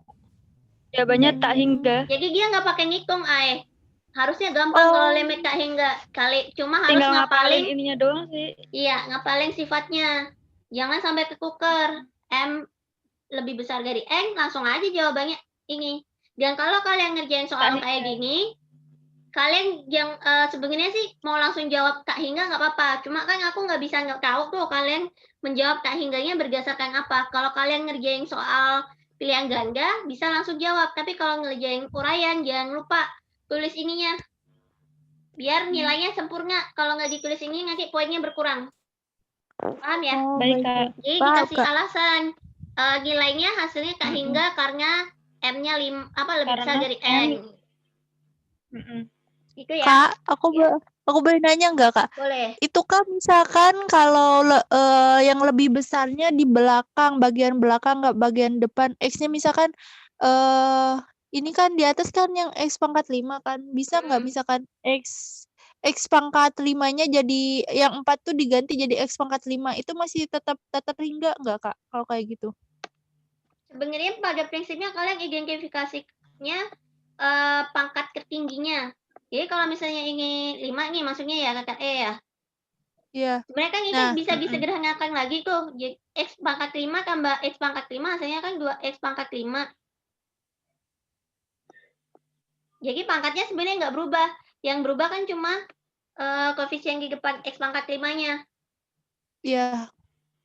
Jawabannya tahingga. Jadi dia nggak pakai ngitung, Ay. Harusnya gampang kalau limit tahingga. Cuma harus Tinggal ngapalin ininya doang sih. Iya, ngapalin sifatnya. Jangan sampai ketuker. M lebih besar dari N, langsung aja jawabannya ini. Dan kalau kalian ngerjain soal kayak gini, kalian yang sebenarnya sih mau langsung jawab tak hingga nggak apa-apa. Cuma kan aku nggak bisa tahu tuh kalian menjawab tak hingganya berdasarkan apa. Kalau kalian ngerjain soal pilihan ganda, bisa langsung jawab. Tapi kalau ngerjain uraian, jangan lupa tulis ininya. Biar nilainya sempurna. Kalau nggak ditulis ini, nanti poinnya berkurang. Paham ya? Baik, Kak. Jadi dikasih alasan. Nilainya hasilnya tak hingga karena M-nya lebih besar dari N. Itu ya. Kak, aku boleh nanya nggak, Kak? Boleh. Itu kan misalkan kalau yang lebih besarnya di belakang, bagian belakang nggak bagian depan. X-nya misalkan ini kan di atas kan yang X pangkat 5 kan. Bisa nggak misalkan X pangkat 5-nya jadi yang 4 tuh diganti jadi X pangkat 5. Itu masih tetap hingga nggak, Kak? Kalau kayak gitu. Sebenarnya pada prinsipnya kalian identifikasinya pangkat tertingginya. Jadi kalau misalnya ini 5 nih maksudnya ya kakak E ya. Iya. Sebenarnya kan ini bisa disederhanakan lagi tuh. Jadi X pangkat 5 tambah X pangkat 5 hasilnya kan 2X pangkat 5. Jadi pangkatnya sebenarnya nggak berubah. Yang berubah kan cuma koefisien di depan X pangkat 5-nya. Iya.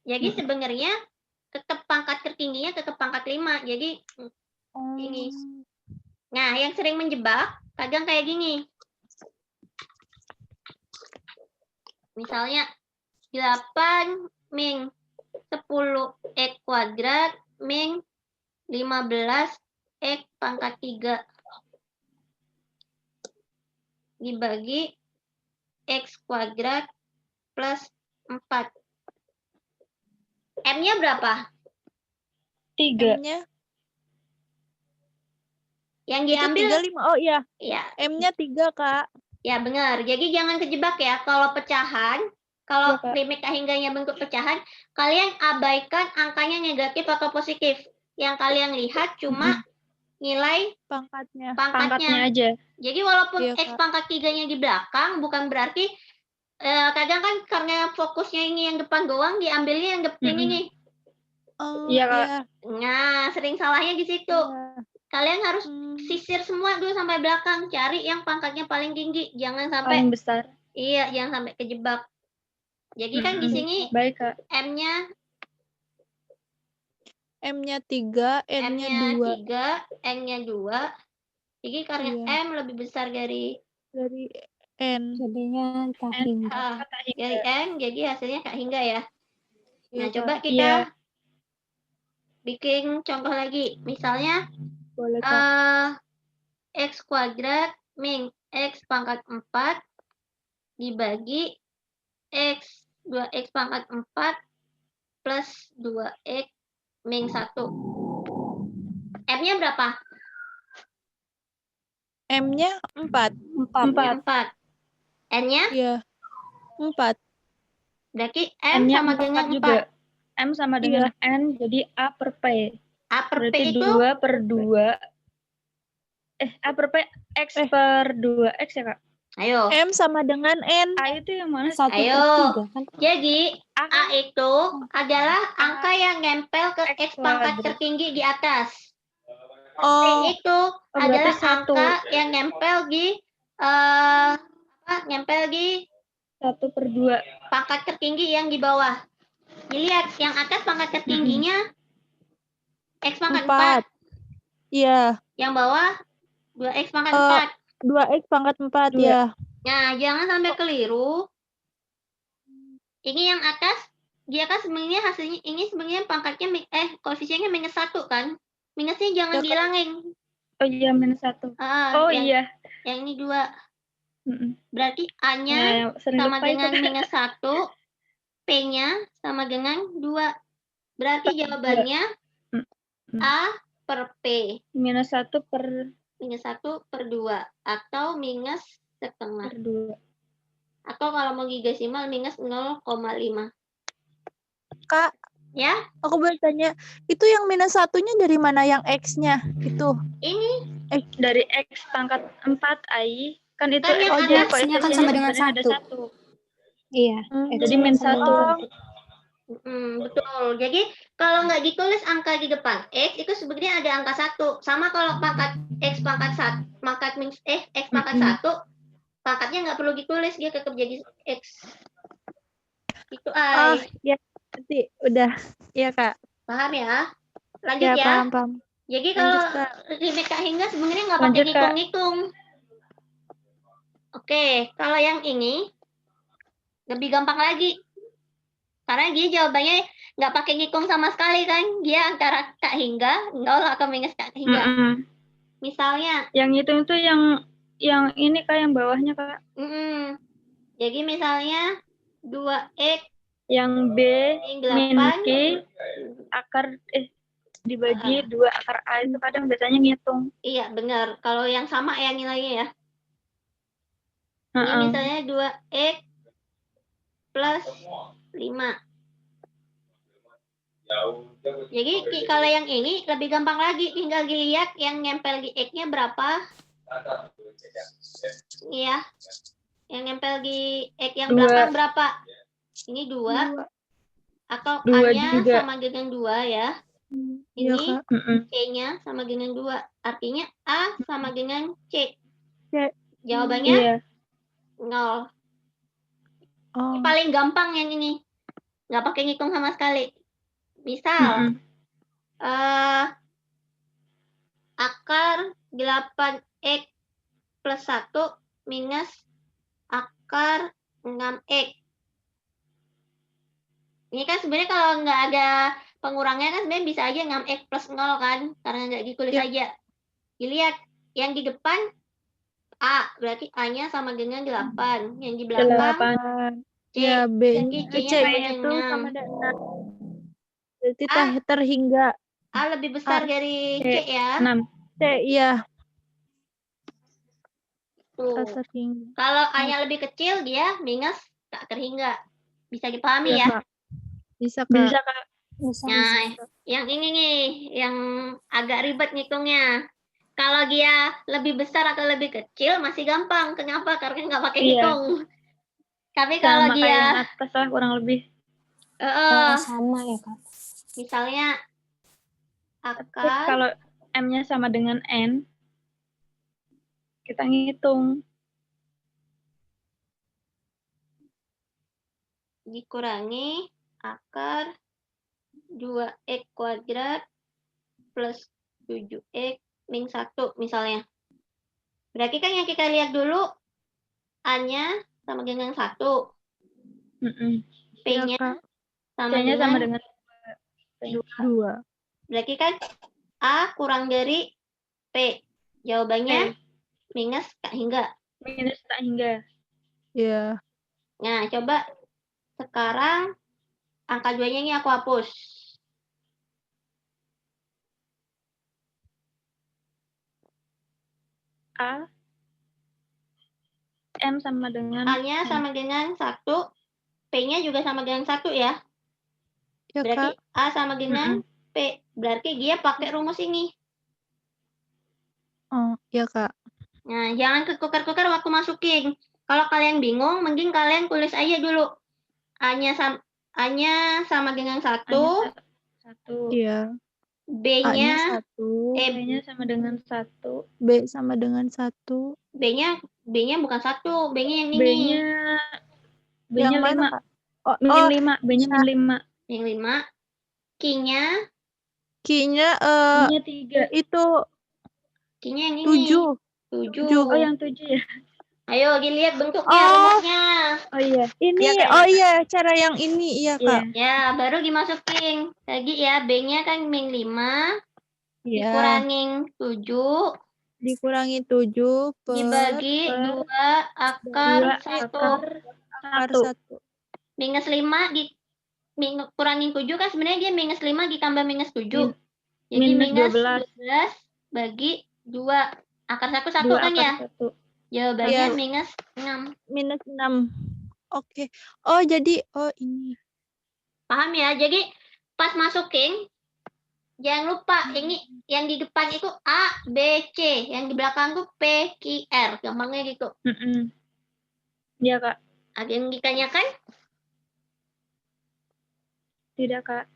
Jadi sebenarnya tetap pangkat tertingginya tetap pangkat 5. Jadi ini. Nah, yang sering menjebak kadang kayak gini. Misalnya 8 min 10x kuadrat min 15x pangkat 3 dibagi x kuadrat plus 4. M-nya berapa? 3. M-nya? Yang diambil 35. Oh iya. Iya. M-nya 3, Kak. Ya benar. Jadi jangan kejebak ya. Kalau pecahan, kalau limit hingganya bentuk pecahan, kalian abaikan angkanya negatif atau positif. Yang kalian lihat cuma nilai pangkatnya aja. Jadi walaupun X pangkat 3-nya di belakang, bukan berarti kadang kan karena fokusnya ini yang depan doang, diambilnya yang depan ini. Oh, iya, Kak. Nah, sering salahnya di situ. Kalian harus sisir semua dulu sampai belakang, cari yang pangkatnya paling tinggi, jangan sampai paling besar. Iya, jangan sampai kejebak. Jadi kan di sini baik, Kak. M-nya 3, N-nya 2. N-nya 2. Jadi karena M lebih besar dari N. Jadinya tak hingga. Dari N, jadi hasilnya tak hingga ya. Nah, Iya, coba kita bikin contoh lagi. Misalnya boleh, X kuadrat min X pangkat 4 dibagi X 2X pangkat 4 plus 2X min 1. M-nya berapa? M-nya 4. 4. N-nya? Iya. 4. Berarti M sama dengan 4. Juga. M sama dengan N, jadi A per P. A per berarti P itu? 2 per 2. A per P X per 2X ya, Kak? Ayo. M sama dengan N. A itu yang mana? 1 per 3 kan? Jadi A itu adalah angka yang nempel ke X pangkat tertinggi di atas. P itu adalah angka yang nempel di 1 per 2 pangkat tertinggi yang di bawah. Dilihat yang atas pangkat tertingginya X pangkat 4. Iya. Yang bawah 2x pangkat 4. 2x pangkat 4 ya. Nah, jangan sampai keliru. Ini yang atas, dia kan sebenarnya hasilnya, ini sebenarnya pangkatnya, koefisiennya -1 kan. Minusnya jangan dihilangin. Oh iya, -1. Iya. Yang ini 2. Berarti A-nya sama dengan -1, P-nya sama dengan 2. Berarti jawabannya A per P. -1 per -1 per 2. Atau -1/2. per 2. Atau kalau mau gigasimal -0,5. Kak, ya? Aku boleh tanya, itu yang -1-nya dari mana yang X-nya? Itu. Ini dari X pangkat 4, Ai. Kan itu Kan yang X-nya kan sama dengan ada 1. 1. Iya. Jadi -1. Betul. Jadi kalau nggak ditulis angka di depan X, itu sebenarnya ada angka 1. Sama kalau pangkat X pangkat 1, X pangkat 1, pangkatnya nggak perlu ditulis, dia tetap jadi X. Itu ya. Nanti udah. Iya, Kak. Paham ya? Lanjut ya. Paham. Jadi kalau remake Kak Hingga sebenarnya nggak pakai ngitung-ngitung. Oke, kalau yang ini lebih gampang lagi. Karena dia jawabannya nggak pakai ngitung sama sekali kan. Dia antara Kak Hingga, 0 atau minus Kak Hingga. Misalnya. Yang itu yang ini Kak, yang bawahnya Kak. Jadi misalnya 2x yang B min Q akar dibagi 2 akar A itu kadang biasanya ngitung. Iya benar. Kalau yang sama ya nilainya ya. Ini misalnya 2x plus 5. Jadi kalau yang ini lebih gampang lagi, tinggal dilihat yang nempel di X-nya berapa. Iya. Yang nempel di X yang belakang berapa? Ini 2. Atau A-nya sama dengan 2 ya. Ini C-nya sama dengan 2. Artinya A sama dengan C. Jawabannya 0. Ini paling gampang yang ini. Nggak pakai ngitung sama sekali. Misal, akar 8x plus 1 minus akar 6x. Ini kan sebenarnya kalau nggak ada pengurangnya kan sebenarnya bisa aja 6x plus 0 kan. Karena nggak ditulis aja. Dilihat, yang di depan A, berarti A-nya sama dengan 8. Yang di belakang C, C-nya sama dengan 6. Berarti terhingga A lebih besar dari C ya. 6. C, iya. Tuh. Kalau A-nya lebih kecil, dia minus tak terhingga. Bisa dipahami ya? Bisa, Kak. Nah, yang ini nih, yang agak ribet ngitungnya. Kalau dia lebih besar atau lebih kecil, masih gampang. Kenapa? Karena nggak pakai hitung. Tapi kalau dia... Kayak yang atas lah, kurang lebih. Sama ya, Kak. Misalnya akar. Terus kalau M-nya sama dengan N, kita ngitung. Dikurangi akar 2x kuadrat plus 7x min 1 misalnya. Berarti kan yang kita lihat dulu A-nya sama dengan 1. P-nya sama dengan 2. Berarti kan A kurang dari P. Jawabannya minus tak hingga. Minus tak hingga. Iya. Nah, coba sekarang angka 2-nya ini aku hapus. A. M sama dengan A-nya sama dengan 1. P-nya juga sama dengan 1 ya. Ya, berarti Kak. A sama dengan P. Berarti dia pakai rumus ini. Oh, ya, Kak. Nah, jangan ketukar-tukar waktu masukin. Kalau kalian bingung, mending kalian tulis aja dulu. A-nya sama dengan 1. Iya. B-nya 1. B-nya sama dengan 1. B sama dengan 1. B-nya bukan 1. B-nya yang ini. B-nya 5. Oh, min 5. B-nya min 5. Yang 5. Q-nya? Q-nya 3. itu Q-nya yang ini. 7. 7. Oh, yang 7 ya. Ayo, dilihat bentuknya, Oh. rumusnya. Oh iya. Ini, Iya, Kak, oh iya, iya, cara yang ini, iya Iya. Kak. Ya, baru dimasukin. Lagi ya, B-nya kan min 5, Iya. dikurangin 7, Dikurangi 7 dibagi 2 akar 1. akar 1. Minus 5 kurangin 7 kan sebenarnya dia minus 5 ditambah minus 7. Jadi minus 12 bagi 2. Akar 1 kan ya? Jawabannya minus 6. Minus 6. Oke. Oh, jadi ini. Paham ya? Jadi pas masukin jangan lupa ini yang di depan itu A, B, C, yang di belakang tuh P, Q, R. Gampangnya gitu. Iya, Kak. Ada yang ditanyakan? Tidak, Kak.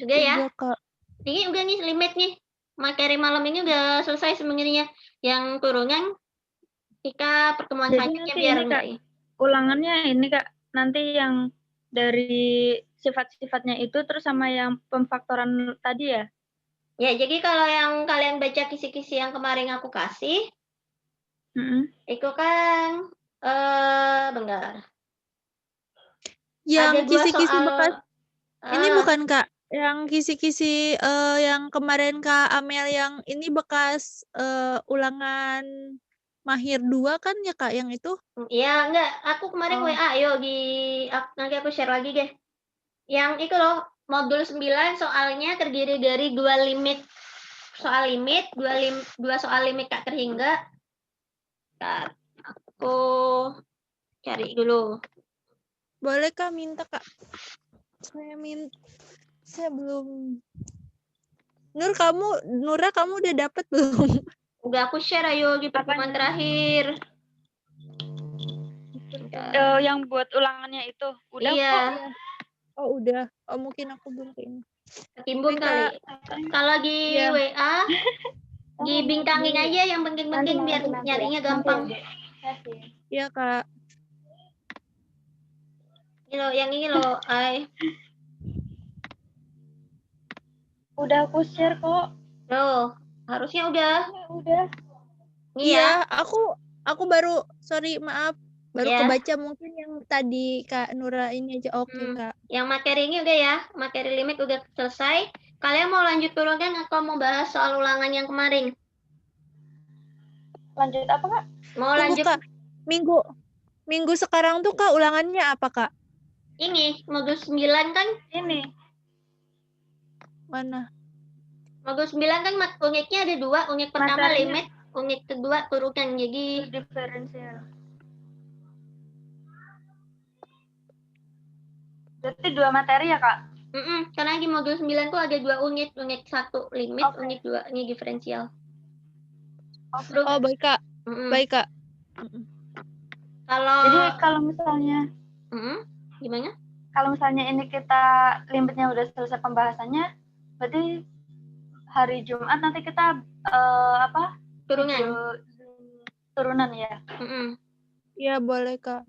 Sudah ya? Iya, Kak. Ini udah nih limit nih. Materi malam ini udah selesai sebenarnya. Yang turunan kita pertemuan Jadi selanjutnya nanti biar ini, Kak, ulangannya ini, Kak, nanti yang dari sifat-sifatnya itu terus sama yang pemfaktoran tadi ya? Ya, jadi kalau yang kalian baca kisi-kisi yang kemarin aku kasih, itu kan bentar. Yang Ada 2 kisi-kisi soal bekas ini bukan Kak, yang kisi-kisi yang kemarin Kak Amel yang ini bekas ulangan Mahir 2 kan ya Kak yang itu? Iya, enggak. Aku kemarin WA, nanti aku share lagi deh. Yang itu loh, modul 9 soalnya terdiri dari 2 limit. Soal limit, 2 soal limit tak terhingga. Bentar, aku cari dulu. Boleh Kak minta Kak? Saya belum. Nura kamu udah dapet belum? Udah aku share di pertemuan terakhir. Yang buat ulangannya itu udah kok. Oh udah. Oh mungkin aku belum ke ini. Ketimbun kali. Kalau di WA dibintangin aja yang penting-penting biar nyarinya gampang. Iya Kak. Yang ini loh, Udah aku share kok. Loh, harusnya udah. Iya, aku baru maaf. Baru Ya. kebaca mungkin yang tadi Kak Nura ini aja. Oke, Kak. Yang materi ini udah ya, materi limit udah selesai. Kalian mau lanjut ulangan atau mau bahas soal ulangan yang kemarin? Lanjut apa, Kak? Mau Tunggu, lanjut Kak. Minggu sekarang tuh Kak ulangannya apa, Kak? Ini, modul 9 kan? Ini. Mana? Modul 9 kan unitnya ada 2, unit pertama limit, unit kedua turunan. Jadi diferensial. Berarti 2 materi ya, Kak? Karena di modul 9 tuh ada 2 unit, unit 1 limit, unit 2 ini diferensial. Oh, baik, Kak. Baik, Kak. Jadi kalau misalnya gimana? Kalau misalnya ini kita limitnya udah selesai pembahasannya, berarti hari Jumat nanti kita turunan ya? Iya, boleh, Kak.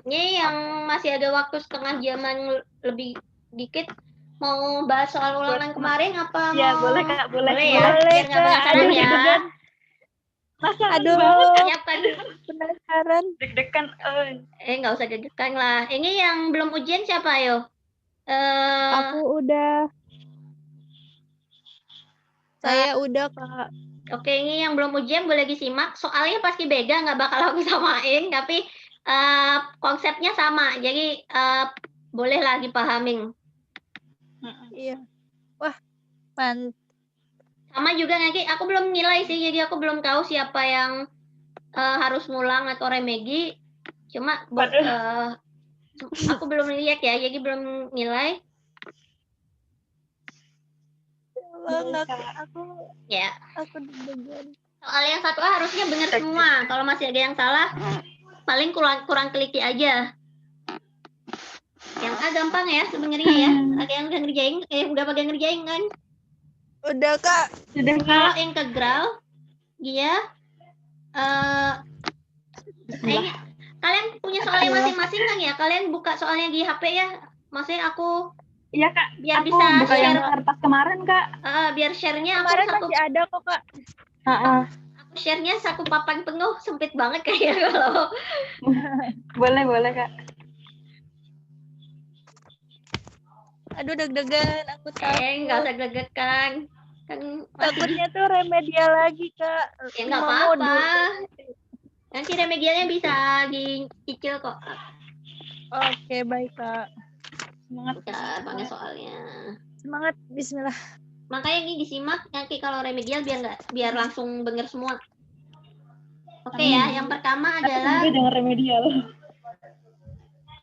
Ini yang masih ada waktu setengah jaman lebih dikit, mau bahas soal ulangan kemarin apa ya, mau? Boleh, Kak, boleh. Ya, biar nggak penasaran ya. Penasaran. Deg-degan. Nggak usah deg-degan lah. Ini yang belum ujian siapa, ayo? Aku udah. Saya udah, Kak. Oke, ini yang belum ujian boleh disimak. Soalnya pasti beda, nggak bakal aku samain, tapi konsepnya sama. Jadi bolehlah dipahamin. Iya. Wah, mantap. Sama juga nanti aku belum nilai sih, jadi aku belum tahu siapa yang harus ngulang atau remedi. Cuma aku belum lihat ya, jadi belum nilai. Aku deg-degan. Soal yang 1A harusnya benar semua. Kalau masih ada yang salah, paling kurang teliti aja. Yang A gampang ya sebenarnya ya. Ada yang udah ngerjain, udah pada ngerjain kan? Udah, Kak. Kalau integral, dia kalian punya soalnya masing-masing kan ya? Kalian buka soalnya di HP ya? Maksudnya aku iya, Kak. Biar aku bisa buka share yang kertas kemarin, Kak. Biar share-nya aku Kemarin satu. masih ada kok, Kak. share-nya saku papan penuh, sempit banget kayaknya kalau. Boleh Kak. Aduh deg-degan, aku takut. Nggak usah deg-degan. Kan Takutnya tuh remedial lagi, Kak. ya nggak 5 apa-apa. modul. Nanti remedialnya bisa dicicil kok. Oke, baik, Kak. Semangat. Udah banyak soalnya. Semangat, bismillah. Makanya ini disimak nanti kalau remedial biar langsung bener semua. Oke ya, yang pertama adalah Tapi jangan remedial.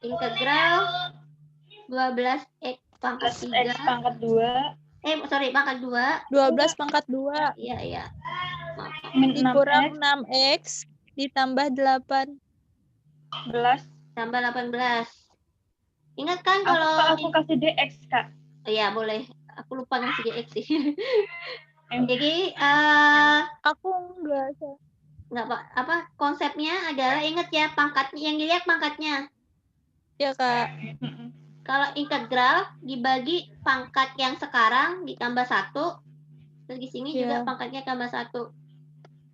integral 12x pangkat 3. X pangkat 2. Pangkat 2. 12 pangkat 2 Iya. Min dikurang 6x 6x ditambah 8. 11. Tambah 18. Ingat kan kalau Aku kasih dx, Kak. Iya, boleh. Aku lupa ngasih dx sih. Jadi Aku enggak. konsepnya adalah ingat ya pangkatnya, yang dilihat pangkatnya. Ya, Kak. Kalau integral dibagi pangkat yang sekarang ditambah 1, terus di sini juga pangkatnya tambah 1.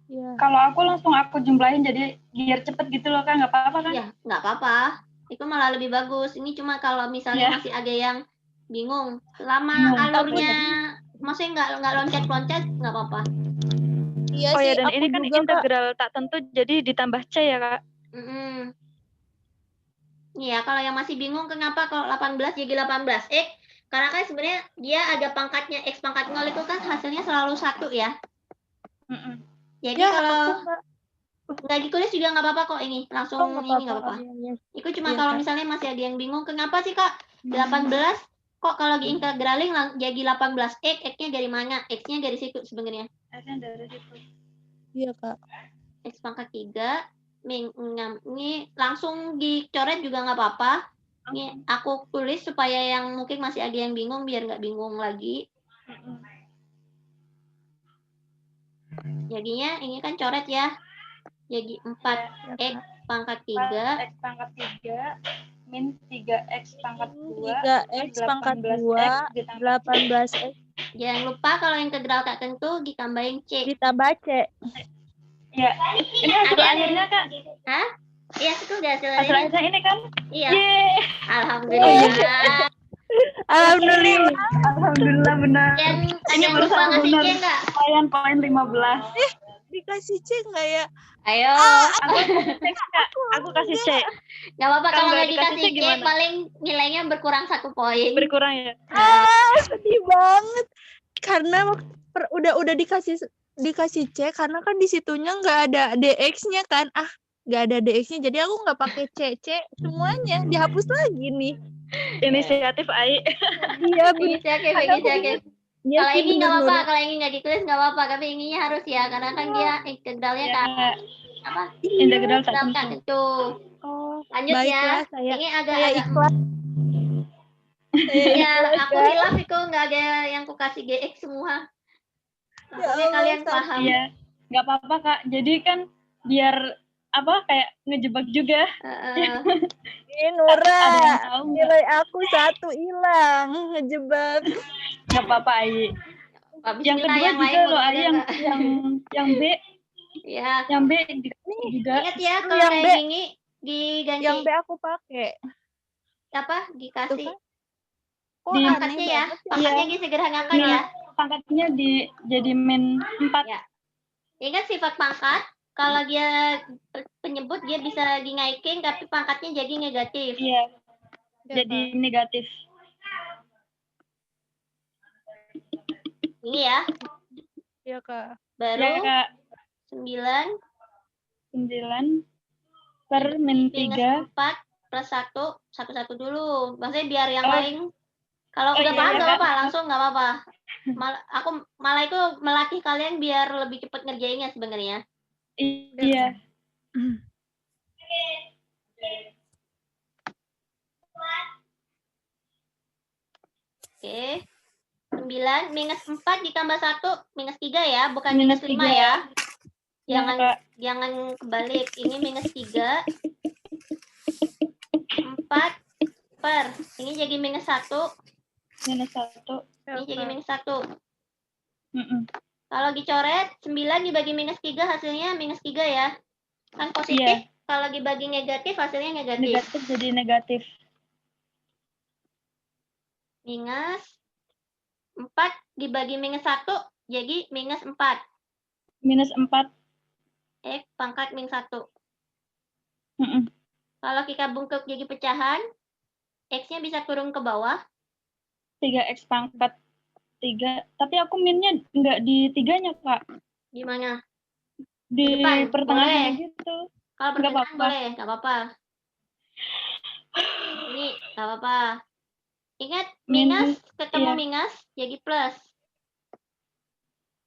Iya. Kalau aku jumlahin jadi biar cepet gitu loh, Kak, nggak apa-apa kan? Iya, nggak apa-apa. Itu malah lebih bagus. Ini cuma kalau misalnya masih ada yang bingung, selama alurnya maksudnya nggak loncat-loncat, nggak apa-apa. Iya ya, sih, dan aku ini kan juga, integral tak tentu, jadi ditambah C ya, Kak? Iya, kalau yang masih bingung kenapa kalau 18 jadi 18x, karena kan sebenarnya dia ada pangkatnya, x pangkat 0 itu kan hasilnya selalu 1 ya. Jadi ya, kalau nggak ditulis juga nggak apa-apa kok ini, langsung ini nggak apa-apa. Itu cuma kalau misalnya masih ada yang bingung, kenapa sih Kak 18 kok kalau diintegralin jadi 18x, x-nya dari mana? X-nya dari situ sebenarnya. X-nya dari situ. Iya, Kak. X pangkat 3, ini langsung dicoret juga nggak apa-apa. Ini aku tulis supaya yang mungkin masih ada yang bingung biar nggak bingung lagi. Jadinya ini kan coret ya. Jadi 4x pangkat 3. 4x pangkat 3 min 3x pangkat 2. 3x pangkat 2 18x. Jangan lupa kalau integral tak tentu ditambahin C. Ditambah C. Ya, ini hasil akhirnya, Kak. Hah? Iya, itu udah hasil akhirnya ini kan? Iya. Yeay. Alhamdulillah. Alhamdulillah benar. Ini lupa ngasih C nggak? Lumayan poin 15. Dikasih C nggak ya? Ayo. Aku kasih C. Nggak apa-apa kalau nggak dikasih C, paling nilainya berkurang 1 poin. Berkurang ya? Sedih banget. Karena udah dikasih C karena kan di situnya nggak ada DX-nya kan. Nggak ada DX-nya, jadi aku nggak pakai C semuanya, dihapus lagi nih. Inisiatif Ai. Iya, inisiatif. Ya, kalau ini nggak apa-apa, kalau ini nggak ditulis nggak apa-apa, tapi ininya harus ya, karena kan dia integralnya integral tak tentu. Lanjut ya. Ini agak ikhlas. Ya, aku hilaf itu nggak ada yang aku kasih GX semua. Maksudnya kalian paham. Iya, nggak apa-apa Kak. Jadi kan biar kayak ngejebak juga. Ini Nura, nilai aku 1 hilang, ngejebak. Nggak apa-apa Ai. Yang kedua juga loh Ai, yang B. Ya. Yang B juga. Ingat ya kalau yang kayak gini diganti. Yang B aku pakai. Dikasih. Di pangkatnya ya. Pangkatnya disederhanakan ya. Pangkatnya jadi min 4. Ya. Ingat sifat pangkat, kalau dia penyebut dia bisa dinaikin tapi pangkatnya jadi negatif. Iya. Jadi negatif. Ini ya. Iya, Kak. Baru ya, Kak. 9 per min 3 4 plus 1 dulu. Maksudnya biar yang lain kalau udah paham nggak apa-apa, langsung nggak apa-apa. Aku malah itu melatih kalian biar lebih cepat ngerjainnya sebenarnya. Iya. Oke. 9 minus 4 ditambah 1 minus 3 ya, bukan minus 5 ya. Jangan kebalik. Ini minus 3. 4 per. Ini jadi minus 1. Minus 1. Ini jadi minus 1. Kalau dicoret 9 dibagi minus 3 hasilnya minus 3 ya. Kan positif. Iya. Kalau dibagi negatif hasilnya negatif. Negatif jadi negatif. Minus 4 dibagi minus 1 jadi minus 4. Minus 4. X pangkat minus 1. Mm-mm. Kalau kita bungkuk jadi pecahan, X-nya bisa turun ke bawah. 3x pangkat 3. Tapi aku minnya nggak di 3-nya, Kak. Gimana? Di Depan, pertengahan boleh. gitu. Kalau Nggak pertengahan apa-apa. boleh, nggak apa-apa. Ini nggak apa-apa. Ingat, minus ketemu iya. minus jadi plus.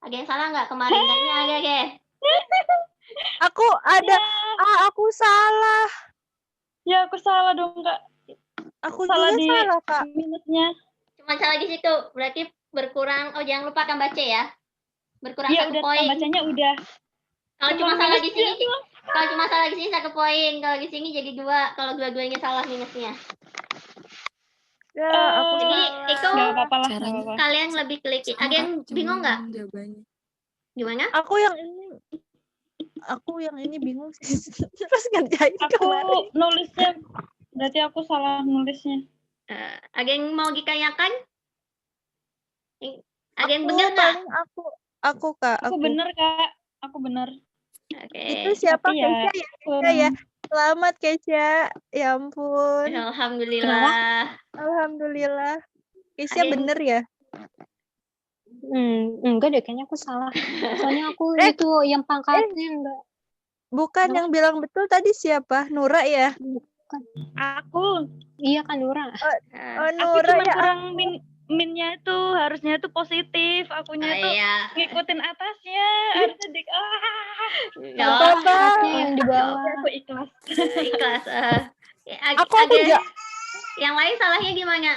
Ada yang salah nggak kemarin? Kayaknya ada deh. Aku ada. Aku salah. Ya, aku salah dong, Kak. Aku Salah juga di salah, Kak. minusnya. Cuma salah di situ. Berarti berkurang. Oh, jangan lupa tambah C ya. Berkurang Iya, 1 udah poin. bacanya udah. Kalau Cuma cuma salah di minusnya sini, kalau cuma salah di sini 1 poin. Kalau di sini jadi 2. Kalau dua-duanya salah minusnya. Ya, aku Jadi salah. itu Nggak apa-apa lah. Caranya. nggak apa-apa. kalian lebih klik. Ada yang bingung nggak? Jawabannya. Gimana? Aku yang ini bingung sih. Pas ngerjain Aku kemarin. nulisnya, berarti aku salah nulisnya. Ada yang mau ditanyakan? Ada yang benar nggak? Paling aku Kak. Aku bener, Kak. Aku bener. Oke. Itu siapa? Tapi ya, Keisha ya? Keisha ya. Selamat Keisha. Ya ampun. Alhamdulillah. Alhamdulillah. Keisha Ada yang- bener ya? Enggak deh, kayaknya aku salah. Soalnya aku itu yang pangkatnya enggak. Bukan yang bilang betul tadi siapa? Nura ya? Aku. Iya kan, Nura. Oh, Aku Nura cuma ya. kurang minnya itu harusnya itu positif. Akunya itu iya. ngikutin atasnya. Harusnya Nggak apa-apa. Pangkatnya yang di bawah. Aku ikhlas. Ikhlas. Aku ada yang lain salahnya gimana?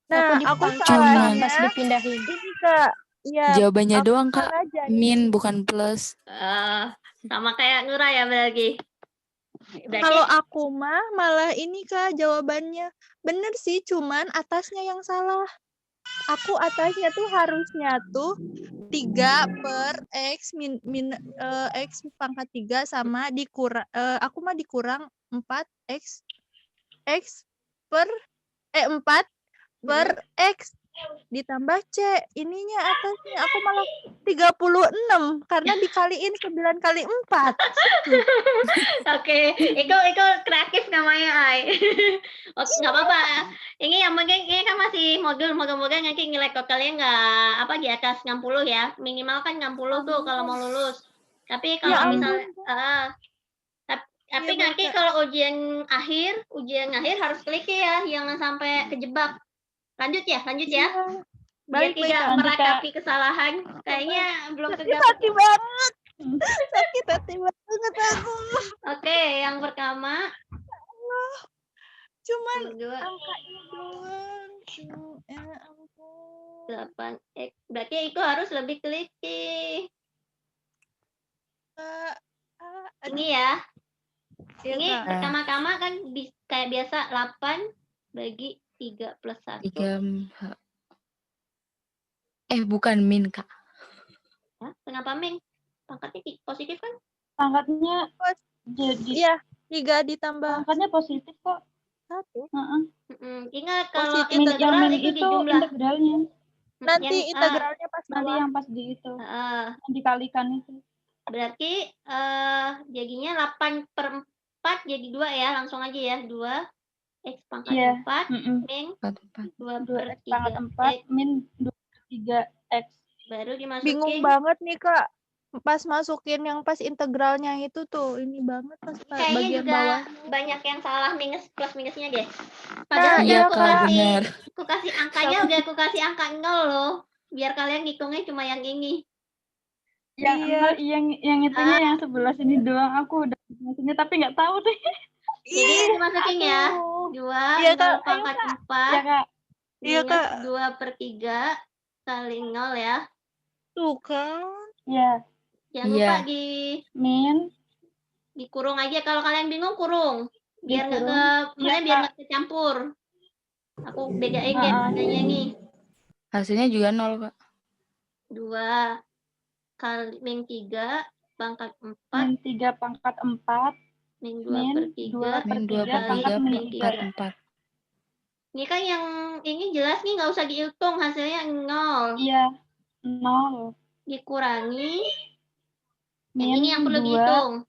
Nah, di aku pangkat salahnya pas dipindahin. ini Kak. Ya, Jawabannya aku doang, Kak. salah jadi. Min bukan plus. Sama kayak Nura ya berarti. Kalau aku mah malah ini Kak jawabannya. Bener sih, cuman atasnya yang salah. Aku atasnya tuh harusnya tuh 3 per X X pangkat 3 sama dikurang aku mah dikurang 4 X per 4 per X ditambah C. Ininya atasnya aku malah 36 karena dikaliin 9 kali 4. Oke, itu kreatif namanya, Ai. Oke, nggak apa-apa. Ini yang penting ini kan masih modul, moga-moga nanti nilai totalnya nggak di atas 60 ya. Minimal kan 60 tuh kalau mau lulus. Tapi kalau misalnya tapi nanti kalau ujian akhir harus klik ya, jangan sampai kejebak. Lanjut ya. Biar tidak meratapi kesalahan. Kayaknya belum Sakit banget. Sakit hati banget aku. Oke, yang pertama. Cuman Dua. angkanya doang. Ya ampun. 8X. Berarti itu harus lebih teliti. Ini ya. Ini pertama-tama kan kayak biasa 8 bagi 3 plus 1. 3. Bukan min, Kak. Hah? Kenapa min? Pangkatnya positif kan? Pangkatnya jadi. Iya, 3 ditambah. Pangkatnya positif kok. 1. Ingat kalau Yang integral min itu di jumlah. integralnya. Nanti integralnya pas Nanti yang pas di itu. Yang dikalikan itu. Berarti jadinya 8 per 4 jadi 2 ya. Langsung aja ya. 2 X pangkat 4 min 2 per 3 pangkat 4 min 2 per 3 X. Baru dimasukin. Bingung banget nih Kak. Pas masukin yang pas integralnya itu tuh. Ini banget pas kayaknya bagian juga bawah. Banyak yang salah plus minusnya deh. Padahal Iya, udah Kak, benar. aku kasih angkanya udah aku kasih angka 0 loh. Biar kalian ngitungnya cuma yang ini. Yang itunya yang sebelah sini doang aku udah masukinnya tapi nggak tahu deh. Jadi dimasukin ya. 2 pangkat 4 Ya, Kak. minus 2 per 3 kali 0 ya. Tuh kan. Ya. Jangan lupa dikurung aja. Kalau kalian bingung kurung. Biar nggak kecampur. Aku bedain deh adanya nih. Hasilnya juga 0, Kak. 2 kali min 3 pangkat 4 min 3 pangkat 4 min 2 min per 3 min 2 per kali 3 min pangkat 3. 4. Ini kan yang ini jelas nih nggak usah dihitung, hasilnya 0. Iya, 0. Dikurangi, yang Min ini yang perlu 2 dihitung.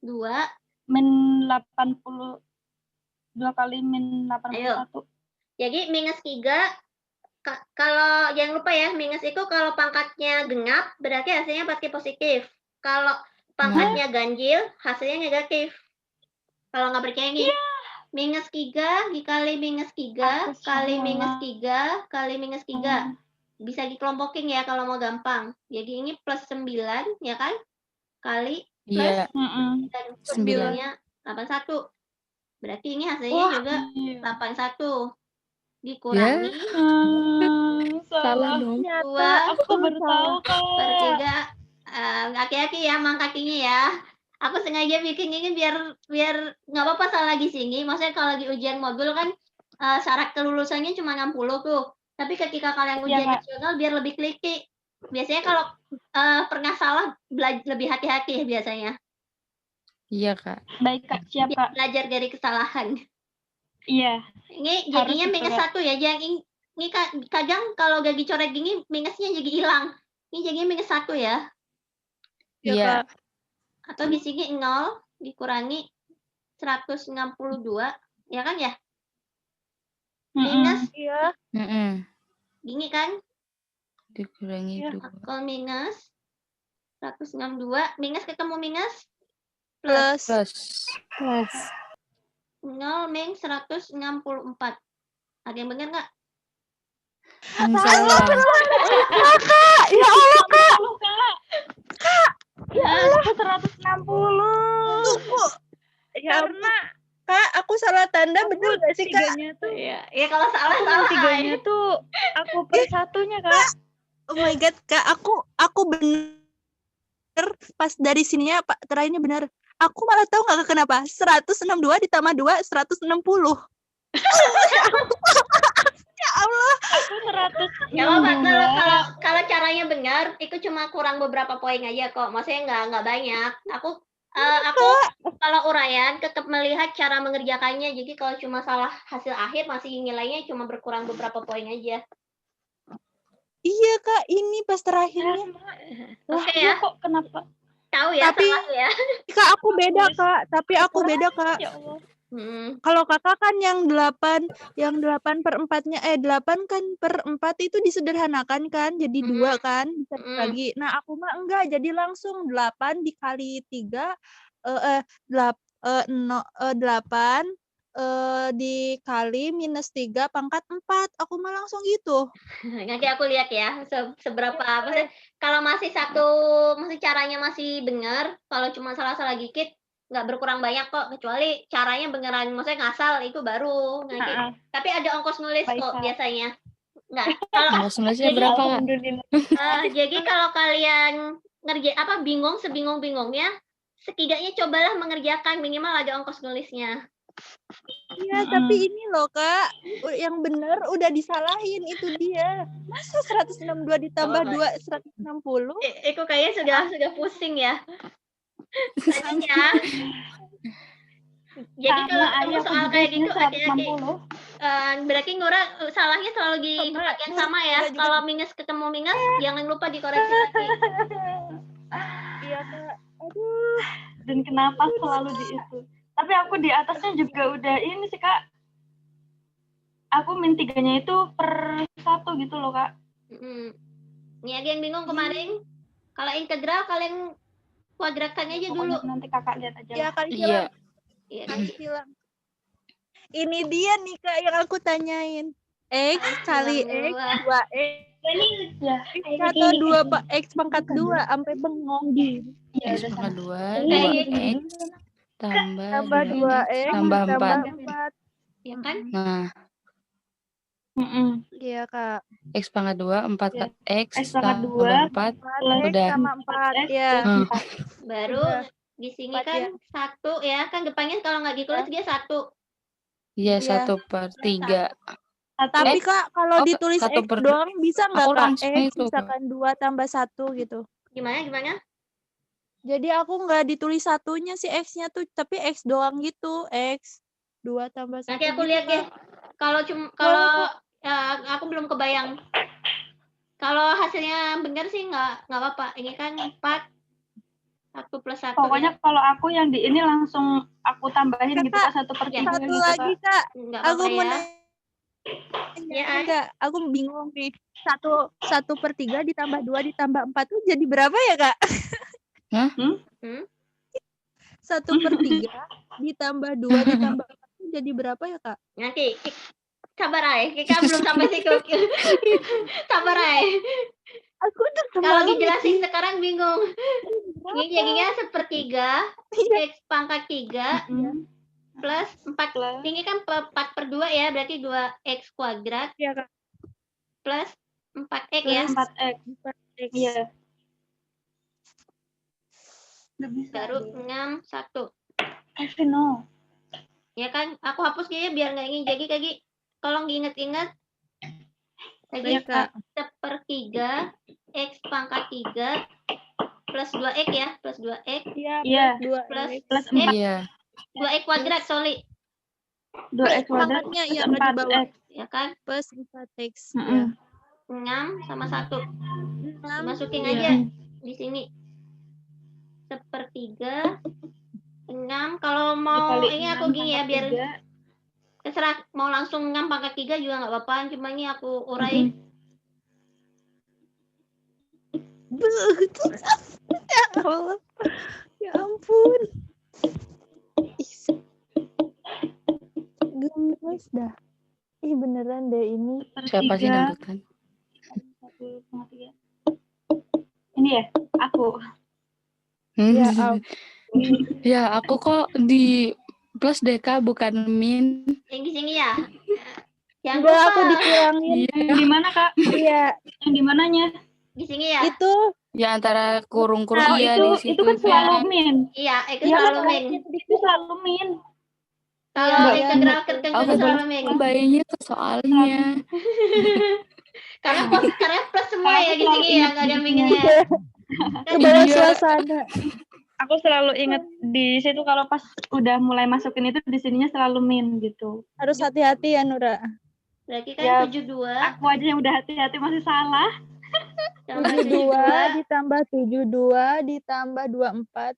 2 min 80 2 kali min 81. Jadi minus 3, kalau jangan lupa ya, minus itu kalau pangkatnya genap, berarti hasilnya pasti positif. Kalau pangkatnya ganjil, hasilnya negatif. Kalau nggak percaya nih, minus 3 dikali minus 3, kali minus 3, kali minus 3. Bisa dikelompokin ya kalau mau gampang. Jadi ini plus 9, ya kan? Kali plus dan 9-nya 81. Berarti ini hasilnya juga 81. Dikurangi Salah dong. 2 Aku baru tahu per Kak. 3. Hati-hati ya mangkakinya ya. Aku sengaja bikin ini biar nggak apa-apa salah di sini. Maksudnya kalau lagi ujian modul kan syarat kelulusannya cuma 60 tuh. Tapi ketika kalian ujian nasional biar lebih kliki. Biasanya kalau pernah salah lebih hati-hati biasanya. Iya, Kak. Baik, Kak. Siap, Kak. Belajar dari kesalahan. Iya. Ini jadinya minus 1 ya. Jangan ini kadang kalau gak dicoret gini minusnya jadi hilang. Ini jadinya minus 1 ya. Iya. Atau di sini 0 dikurangi 162, ya kan ya? Minus gini kan? Dikurangi 2. Kalau minus 162, minus ketemu minus Plus. 0 min 164. Ada yang benar nggak? Salah. Kak, ya Allah, Kak. Ya Allah, 160. Tunggu. Karena Kak, aku salah tanda bener gak sih, Kak? Tiganya tuh. Ya kalau salah Tiganya tuh aku per satunya, Kak. Oh my god, Kak, aku bener pas dari sininya Pak terakhirnya bener. Aku malah tahu nggak kenapa 162 ditambah 2 160. Ya Allah. Aku 100. Ya apa kalau caranya benar, itu cuma kurang beberapa poin aja kok. Maksudnya nggak banyak. Aku kalau uraian tetap melihat cara mengerjakannya. Jadi kalau cuma salah hasil akhir masih nilainya cuma berkurang beberapa poin aja. Iya, Kak, ini pas terakhirnya. Oke ya. Kok kenapa? Tahu ya, Tapi ya. Kak, aku beda, Kak. Tapi aku beda, Kak. Ya Allah. Kalau Kakak kan yang 8 per 4-nya 8 kan per 4 itu disederhanakan kan jadi 2 kan bisa dibagi. Nah, aku mah enggak, jadi langsung 8 dikali 3 8 dikali minus 3 pangkat 4. Aku mah langsung gitu. Nanti aku lihat ya seberapa apa sih. Kalau masih caranya masih benar, kalau cuma salah-salah dikit nggak berkurang banyak kok, kecuali caranya beneran maksudnya ngasal itu baru nanti. Tapi ada ongkos nulis kok biasanya. Nggak. Kalau ongkos nulisnya berapa, Kak? Jadi kalau kalian bingung sebingung-bingungnya, setidaknya cobalah mengerjakan minimal ada ongkos nulisnya. Iya, tapi ini loh, Kak, yang benar udah disalahin itu dia. Masa 162 ditambah 2 160? Itu kayaknya sudah pusing ya. Tadinya. Jadi kalau ketemu soal kayak gitu hati-hati. Berarti Nura salahnya selalu di tempat yang sama ya. Kalau minus ketemu minus, jangan lupa dikoreksi lagi. Iya, Kak. Aduh. Dan kenapa selalu di itu? Tapi aku di atasnya juga udah ini sih, Kak. Aku min 3-nya itu per 1 gitu loh, Kak. Ini ada yang bingung kemarin. Kalau integral kalian kuadratkan aja dulu. Nanti Kakak lihat aja. Ya, kali Iya. hilang. Ini dia nih, Kak, yang aku tanyain. X kali X 2X. Atau 2 X pangkat 2 sampai bengong di. X pangkat 2 X tambah 2X tambah 4. Ya kan? Nah, Iya, Kak. X pangkat 2 4 X pangkat 2 tambah 4 udah sama 4 ya. Baru di sini kan 1 ya, kan depannya kalau nggak ditulis dia 1. Iya, 1/3. Tapi Kak, kalau ditulis X doang bisa nggak, Kak? X itu, misalkan 2 tambah 1 gitu. Gimana? Jadi aku nggak ditulis satunya sih X-nya tuh, tapi X doang gitu. X 2 tambah 1 Nanti aku gitu, lihat ya. Kak. Kalau aku belum kebayang. Kalau hasilnya benar sih nggak apa-apa. Ini kan 4 1 plus 1 Pokoknya ya. kalau aku yang di ini langsung aku tambahin gitu Kakak, Kak 1/3 Ya. Satu gitu lagi, Kak. Kak. Nggak Aku apa-apa mau ya. nanya Ya, enggak, aku bingung nih. 1/3 ditambah 2 ditambah 4 tuh jadi berapa ya, Kak? Hah? 1/3 ditambah 2 ditambah 4 tuh jadi berapa ya, Kak? Nanti sabar aja. Kita belum sampai situ. Sabar aja. Aku udah Kalau semalam dijelasin sekarang bingung. Ini jadinya 1/3 X pangkat 3 plus 4. Plus. Ini kan 4/2 ya, berarti 2x kuadrat ya, Kak. plus 4x Plus ya. 4x. 4X. Iya. Nggak bisa. Baru 6 1. No. Ya kan, aku hapus kayaknya biar nggak ingin jadi tolong diingat-ingat. Lagi Baik, Kak. 1/3 X pangkat 3 plus 2x ya, plus 2x Iya, plus Plus X 4. Iya. 2x kuadrat, sorry. 2x kuadrat Pangkatnya plus iya nggak di bawah. 4x. Ya kan, Plus 4X. Mm-mm. Ya. 6 sama 1. 6. Masukin Iya. aja di sini. 1/3 6. Kalau mau Dikali ini 6 aku gini ya, biar 3. terserah mau langsung 6 pangkat 3 juga nggak apa-apa, cuma ini aku urai. Ya Allah. Ya ampun. Gemes dah. Ih beneran deh ini. Siapa sih nembutan? 1/3. Ini ya, aku. Ya ampun. Ya, aku kok di plus deh, Kak, bukan min. Yang di sini ya. Jangan Enggak, lupa. aku dikurangin. Yang di mana Kak? Iya. Yang di mananya? Di sini ya. Itu Ya antara kurung-kurung Oh, iya itu di situ. kan selalu min. Iya, itu Iya selalu kan, min. itu selalu min. Kalau Iya, integral betul. tertentu Aku itu selalu min. bayangnya ke soalnya. Karena plus semua ya di sini ya, nggak ada minusnya. Kebawa Iya. suasana. Aku selalu inget di situ kalau pas udah mulai masukin itu di sininya selalu min gitu. Harus hati-hati ya, Nura. Berarti kan Ya, 72 Aku aja yang udah hati-hati masih salah. tambah 72 ditambah 72 ditambah 24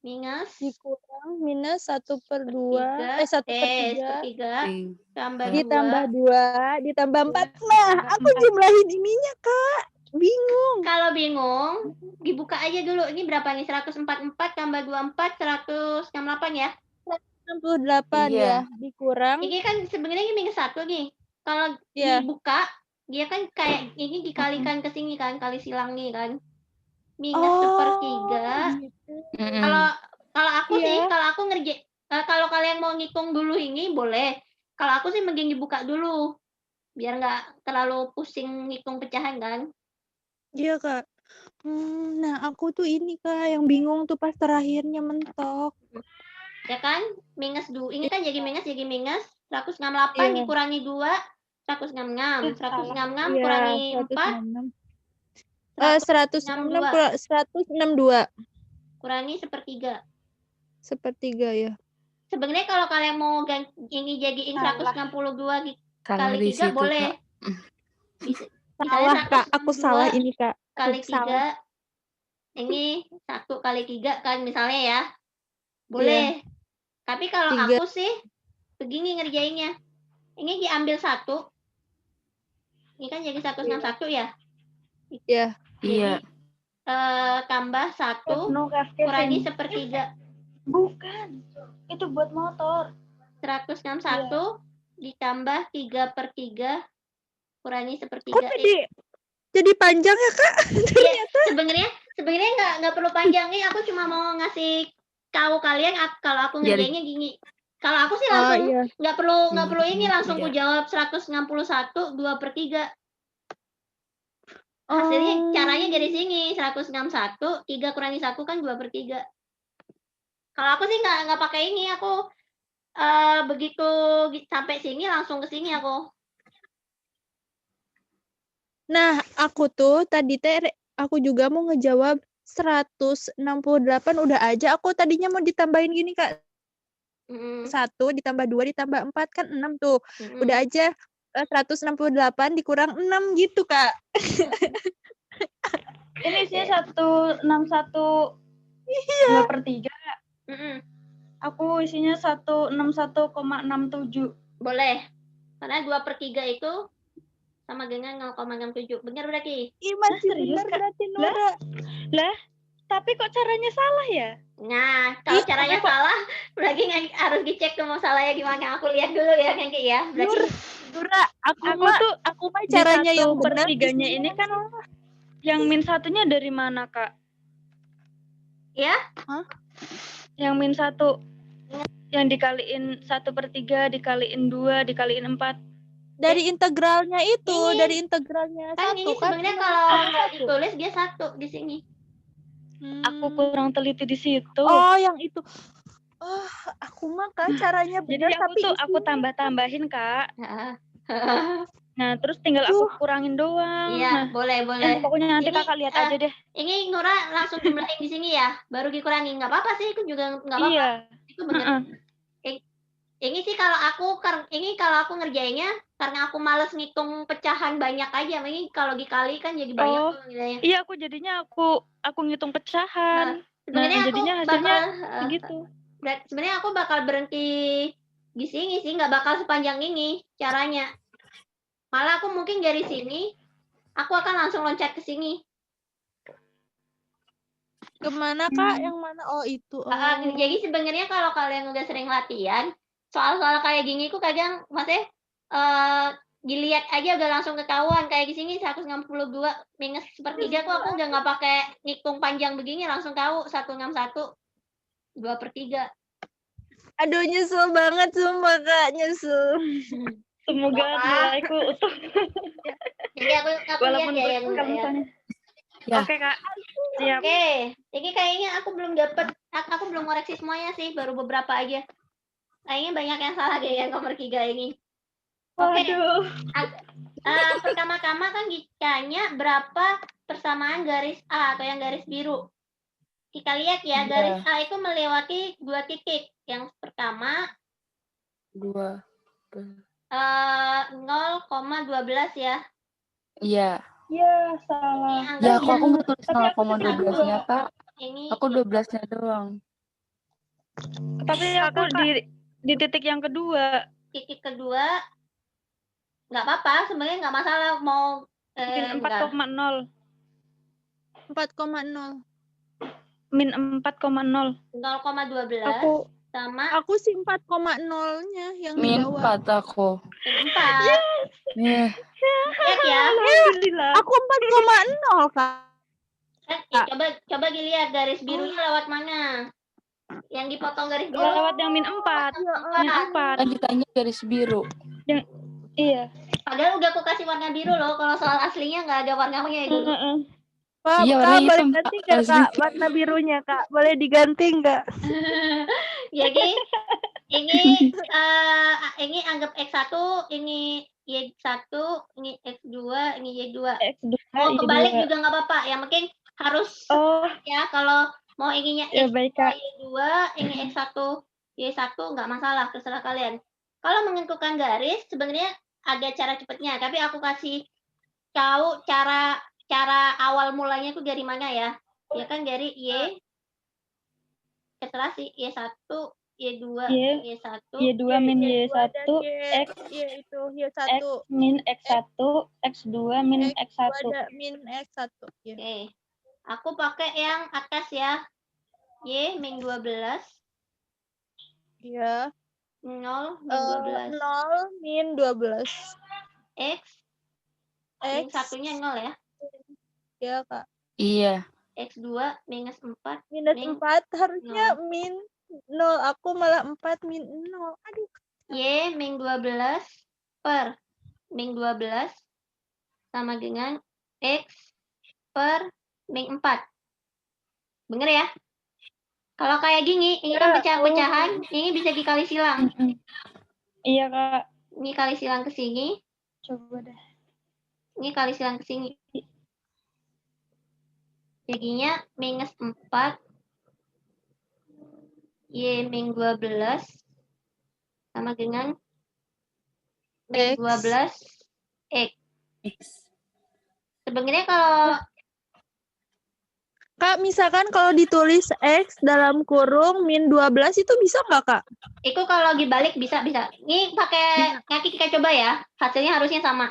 minus dikurang minus 1/2 1/3 1/3 tambah ditambah 2 ditambah 4. Nah, aku jumlahin ininya, Kak. Bingung. Kalau bingung, dibuka aja dulu. Ini berapa nih? 144 tambah 24 168 ya? 68 Iya. ya, dikurang. Ini kan sebenarnya ini minus 1 nih. Kalau Iya. dibuka, dia kan kayak ini dikalikan ke sini kan, kali silang nih kan. Minus 1/3. Gitu. Kalau aku Iya. sih, kalau aku kalau kalian mau ngitung dulu ini boleh. Kalau aku sih mending dibuka dulu. Biar nggak terlalu pusing ngitung pecahan kan. Iya, Kak. Nah, aku tuh ini, Kak, yang bingung tuh pas terakhirnya mentok. Ya kan? Minus 2. Ini kan jadi minus 168 Iya. dikurangi 2 166. 166 Iya, kurangi 4 162 kurangi 1/3. 1/3 ya. Sebenarnya kalau kalian mau ini jadiin 162 Salah kali di 3 situ, boleh. Kak. Salah, Kak. Aku salah ini, Kak. Kali 3. Ini 1 kali 3 kan misalnya ya. Boleh. Tapi kalau 3. aku sih begini ngerjainnya. Ini diambil 1. Ini kan jadi 161 ya? Iya. Iya. Tambah 1 kurangi 1/3. Bukan. Itu buat motor. 161 ditambah 3/3 kurangi 1/3. Kok jadi panjang ya, Kak? Ternyata. Sebenarnya nggak perlu panjang nih. Aku cuma mau ngasih tahu kalian kalau aku ngerjainnya gini. Kalau aku sih langsung nggak perlu ini langsung ku jawab 161 2/3. Hasilnya caranya dari sini 161 3 kurangi 1 kan 2/3. Kalau aku sih nggak pakai ini, aku begitu sampai sini langsung ke sini aku. Nah, aku tuh tadi aku juga mau ngejawab 168 udah aja. Aku tadinya mau ditambahin gini, Kak. 1 ditambah 2 ditambah 4 kan 6 tuh. Udah aja 168 dikurang 6 gitu, Kak. Ini isinya 161 2/3. Aku isinya 161,67. Boleh. Karena 2/3 itu sama dengan 0,67. Benar berarti? Ih, masih serius, benar Kak? berarti Nora. Lah, tapi kok caranya salah ya? Nah, kalau caranya salah, berarti harus dicek tuh mau salahnya gimana. Aku lihat dulu ya, Nengki ya. Berarti Nora, aku mah Di caranya yang benar. 1/3-nya ini kan yang min satunya dari mana, Kak? ya, Yang min 1 yang dikaliin 1/3 dikaliin 2 dikaliin 4. Dari integralnya itu, Ini. dari integralnya kan 1 ini kan. sebenarnya kalau nggak ditulis dia 1 di sini. Aku kurang teliti di situ. Oh, yang itu. Oh, aku mah Kak caranya Jadi benar tapi aku tambah-tambahin, Kak. Heeh. Nah, terus tinggal aku kurangin doang. Iya, Nah, boleh. pokoknya nanti Ini, Kakak lihat aja deh. Ini Nura langsung jumlahin di sini ya, baru dikurangin. Nggak apa-apa sih, itu juga nggak apa-apa. Iya. Itu bener. Ini sih kalau aku ngerjainnya karena aku males ngitung pecahan banyak aja. Ini kalau dikali kan jadi banyak tuh nilainya. Iya, aku jadinya aku ngitung pecahan. Sebenarnya jadinya hasilnya segitu. Sebenarnya aku bakal berhenti di sini sih, nggak bakal sepanjang ini caranya. Malah aku mungkin dari sini aku akan langsung loncat ke sini. Kemana Kak? Yang mana? Oh itu. Jadi sebenarnya kalau kalian udah sering latihan, soal-soal kayak gini aku kadang maksudnya dilihat aja udah langsung ketahuan. Kayak di sini 162 minus 1/3 kok aku udah nggak pakai ngitung panjang begini, langsung tahu 161 2/3. Aduh, nyesel banget sumpah Kak, nyesel. Semoga nilaiku utuh. Jadi aku lihat ya yang misalnya. Ya. Oke, Kak. Siap. Oke, jadi kayaknya aku belum dapat, aku belum koreksi semuanya sih, baru beberapa aja. Kayaknya banyak yang salah deh yang nomor 3 ini. Oke. Pertama-tama kan ditanya berapa persamaan garis A atau yang garis biru. Kita lihat ya, garis A itu melewati 2 titik. Yang pertama 0,12 ya. Iya. Iya, salah. Ya, aku nggak tulis 0,12-nya, Kak. Ini Aku 12-nya doang. Tapi aku di titik yang kedua. Titik kedua nggak apa-apa, sebenarnya nggak masalah mau 4,0. 4,0. Min 4,0. 0,12 sama aku sih 4,0-nya yang min di bawah. 4 aku. Min 4. Iya. Lihat ya. Alhamdulillah. Aku 4,0 Kak. Coba dilihat garis birunya lewat mana? Yang dipotong garis biru lewat yang min 4. Min 4. Kan ditanya garis biru. Iya. Padahal udah aku kasih warna biru loh. Kalau soal aslinya nggak ada warnanya itu. Pak, Iya, Kak, warna boleh hitam, ganti Kak. nggak Kak warna birunya Kak? Boleh diganti nggak? Jadi ini anggap X1, ini Y1, ini X2, ini Y2. Mau kebalik juga nggak apa-apa. Yang penting harus ya kalau mau ininya X2, Y2, ini X1, Y1 nggak masalah, terserah kalian. Kalau menentukan garis sebenarnya ada cara cepatnya, tapi aku kasih tahu cara awal mulanya itu dari mana ya. Ya kan dari Y, setelah si Y1, Y2, Y1, Y2 min Y1, X Y1. min X1, X2 min X1. Min X1. Ya. Oke. Aku pakai yang atas ya. Y min 12. Iya. 0 min 12. 0 min 12. X. Min satunya 0 ya. Iya, Kak. Iya. X2 minus 4. Minus 4 harusnya min 0. Aku malah 4 min 0. Aduh. Y min 12 per min 12 sama dengan X per min 4. Bener ya? Kalau kayak gini, ini kan pecahan-pecahan, ini bisa dikali silang. Iya, Kak. Ini kali silang ke sini. Coba deh. Ini kali silang ke sini. Jadinya minus 4 Y min 12 sama dengan min X. 12 X. X. Sebenarnya kalau Kak, misalkan kalau ditulis X dalam kurung min 12 itu bisa nggak, Kak? itu kalau dibalik bisa. Ini pakai kaki kita coba ya. Hasilnya harusnya sama.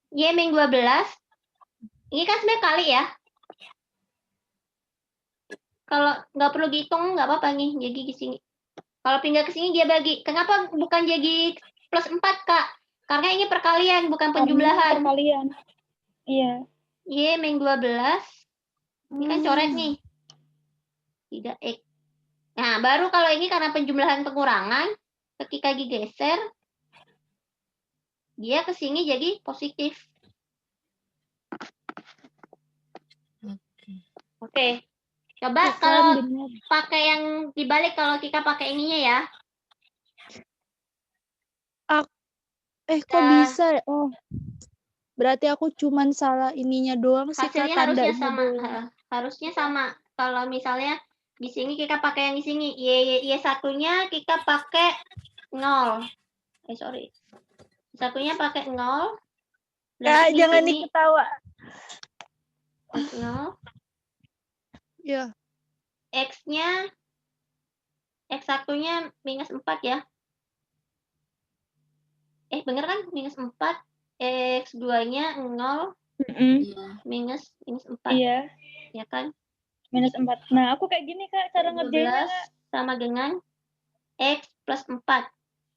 Y min 12. Ini kan sebenarnya kali ya. Kalau nggak perlu dihitung nggak apa-apa nih. Jadi di sini. Kalau pindah ke sini dia bagi. Kenapa bukan jadi plus 4, Kak? Karena ini perkalian bukan penjumlahan. Perkalian. Iya. Y min 12. Ini kan coret nih. 3X. Nah, baru kalau ini karena penjumlahan pengurangan, ketika digeser, dia ke sini jadi positif. Oke. Coba kalau pakai yang dibalik, kalau kita pakai ininya ya. Kok bisa? Oh, berarti aku cuman salah ininya doang sih, Kak, Hasilnya harusnya tandanya sama. doang. Harusnya sama. Kalau misalnya di sini kita pakai yang di sini, Y satunya kita pakai 0. Sorry. Satunya pakai 0. Kak, jangan diketawa. 0. Ya. X-nya, X satunya minus 4 ya. Bener kan? Minus 4. X2-nya 0. Minus 4. Iya. Ya kan? Minus 4. Nah, aku kayak gini, Kak, cara ngerjainnya, Kak. Sama dengan X plus 4.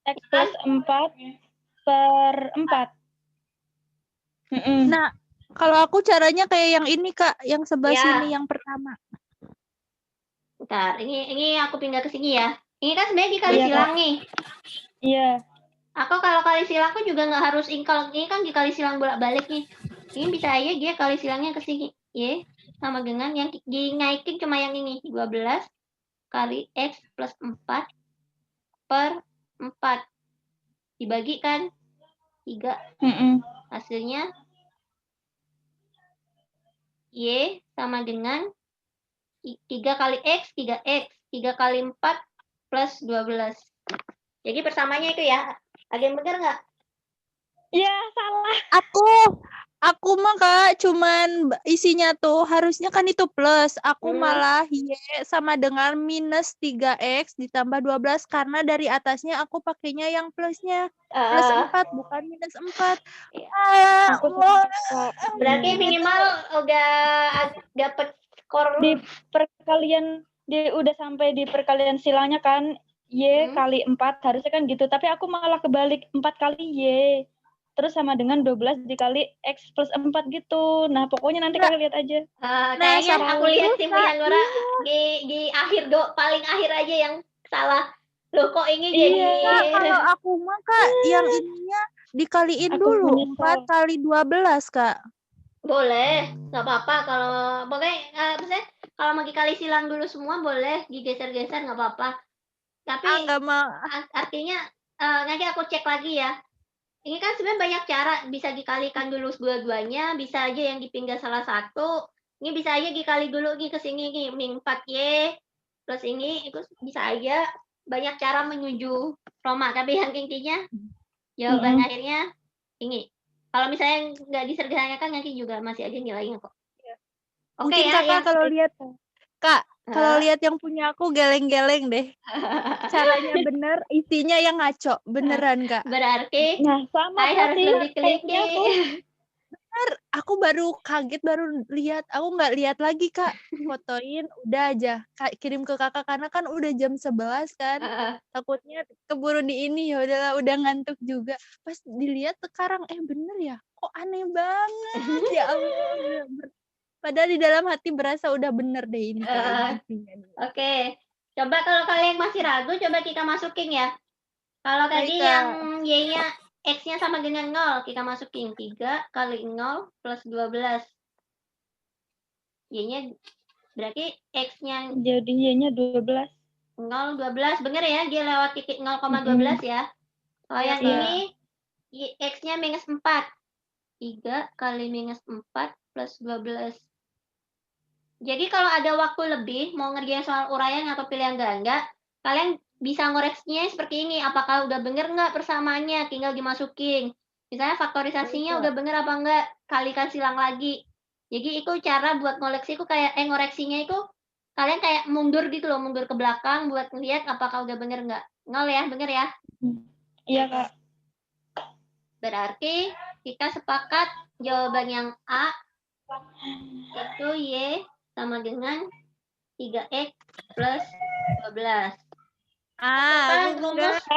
X plus 4 per 4. Nah, kalau aku caranya kayak yang ini, Kak, yang sebelah Ya. sini yang pertama. Bentar, ini aku pindah ke sini ya. Ini kan sebenarnya dikali silang nih. Iya. Aku kalau kali silang aku juga nggak harus ingkal. Ini kan dikali silang bolak-balik nih. Ini bisa aja dia kali silangnya ke sini. Y sama dengan yang dinaikin cuma yang ini. 12 kali X plus 4 per 4. Dibagikan 3. Hasilnya Y sama dengan 3 kali X, 3X. 3 kali 4 plus 12. Jadi persamanya itu ya. Ada yang benar nggak? Iya, salah. Aku mah, Kak, cuman isinya tuh harusnya kan itu plus. Aku malah Y sama dengan minus 3X ditambah 12 karena dari atasnya aku pakainya yang plusnya. Plus 4 bukan minus 4. Berarti minimal udah dapat skor di perkalian, udah sampai di perkalian silangnya kan Y kali 4 harusnya kan gitu, tapi aku malah kebalik 4 kali Y terus sama dengan 12 dikali X plus 4 gitu. Nah, pokoknya nanti kalian lihat aja. Kayaknya aku lihat si Nora di akhir paling akhir aja yang salah. Loh, kok ini jadi... Kak, kalau aku mah, Kak, yang ininya dikaliin dulu 4 kali 12, Kak. Boleh, nggak apa-apa. Kalau pokoknya maksudnya kalau mau dikali silang dulu semua boleh digeser-geser nggak apa-apa. Tapi artinya nanti aku cek lagi ya. Ini kan sebenarnya banyak cara, bisa dikalikan dulu dua-duanya, bisa aja yang dipindah salah satu. Ini bisa aja dikali dulu ke sini nih, min 4Y plus ini itu bisa aja banyak cara menuju Roma, tapi yang intinya jawaban akhirnya ini. Kalau misalnya nggak disergakan nanti juga masih aja nilainya kok. Mungkin ya, Kakak kalau lihat Kak, kalau lihat yang punya aku geleng-geleng deh. Caranya bener, isinya yang ngaco. Beneran, Kak. Berarti sama harus lebih teliti. Bener, aku baru kaget, baru lihat. Aku nggak lihat lagi, Kak. Fotoin, udah aja. Kirim ke Kakak, karena kan udah jam 11 kan. Takutnya keburu di ini, ya udahlah, udah ngantuk juga. Pas dilihat sekarang, bener ya? Kok aneh banget, ya Allah. Padahal di dalam hati berasa udah bener deh ini. Oke. Coba kalau kalian masih ragu, coba kita masukin ya. Kalau tadi yang Y-nya, X-nya sama dengan 0, kita masukin 3 kali 0 plus 12. Y-nya berarti X-nya... Jadi Y-nya 12. 0, 12. Bener ya? Dia lewat titik 0,12 ya. Kalau yang ini, X-nya minus 4. 3 kali minus 4 plus 12. Jadi kalau ada waktu lebih, mau ngerjain soal uraian atau pilihan ganda, kalian bisa ngoreksinya seperti ini. Apakah udah bener nggak persamaannya? Tinggal dimasukin. Misalnya faktorisasinya udah bener apa enggak? Kalikan silang lagi. Jadi itu cara buat ngoreksiku kayak ngoreksinya itu kalian kayak mundur gitu loh, mundur ke belakang buat ngeliat apakah udah bener nggak. Nol ya, bener ya? Iya, Kak. Berarti kita sepakat jawaban yang A itu Y sama dengan 3X plus 12.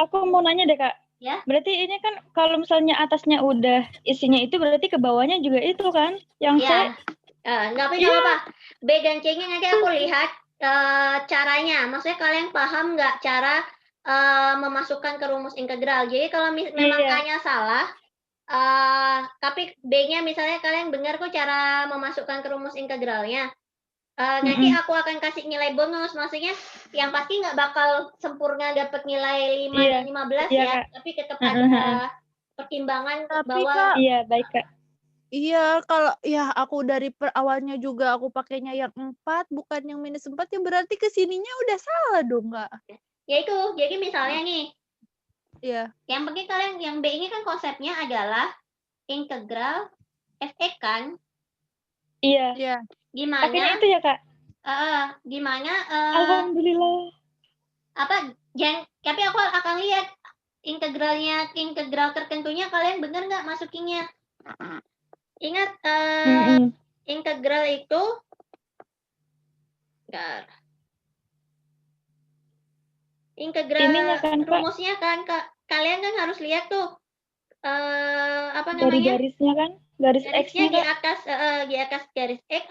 Aku mau nanya deh, Kak. Ya. Berarti ini kan kalau misalnya atasnya udah isinya itu, berarti ke bawahnya juga itu kan? Yang ya. Nggak apa-apa. B dan C-nya nanti aku lihat caranya. Maksudnya kalian paham nggak cara memasukkan ke rumus integral. Jadi kalau memang A-nya salah, tapi B-nya misalnya kalian benar kok cara memasukkan ke rumus integralnya. Nanti aku akan kasih nilai bonus, maksudnya yang pasti nggak bakal sempurna dapat nilai 5 dan 15 ya, Kak. Tapi tetap ada pertimbangan bahwa iya baik Kak. Iya, kalau ya aku dari awalnya juga aku pakainya yang 4 bukan yang minus 4 ya berarti kesininya udah salah dong, Kak. Ya itu, jadi misalnya nih. Iya. Yang penting kalian yang B ini kan konsepnya adalah integral f(x) kan? Iya. Iya. Gimana? Pakainya itu ya, Kak? Gimana? Alhamdulillah. Tapi aku akan lihat integral tertentunya kalian bener nggak masukinnya. Ingat, integral itu integral kan, rumusnya kan, kalian kan harus lihat tuh apa namanya? Garis-garisnya kan? Garisnya di atas garis X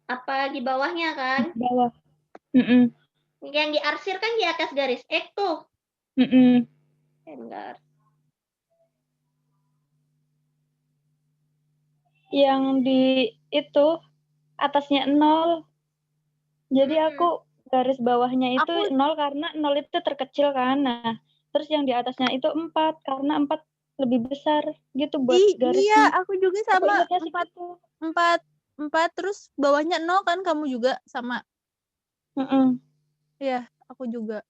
apa di bawahnya kan? Di bawah. Yang diarsir kan di atas garis X tuh. Bentar. Yang di itu atasnya 0. Jadi aku garis bawahnya itu 0 karena 0 itu terkecil kan. Nah, terus yang di atasnya itu 4 karena 4 lebih besar gitu buat garisnya. Iya, aku juga sama 4 terus bawahnya 0 kan kamu juga sama. Iya, aku juga.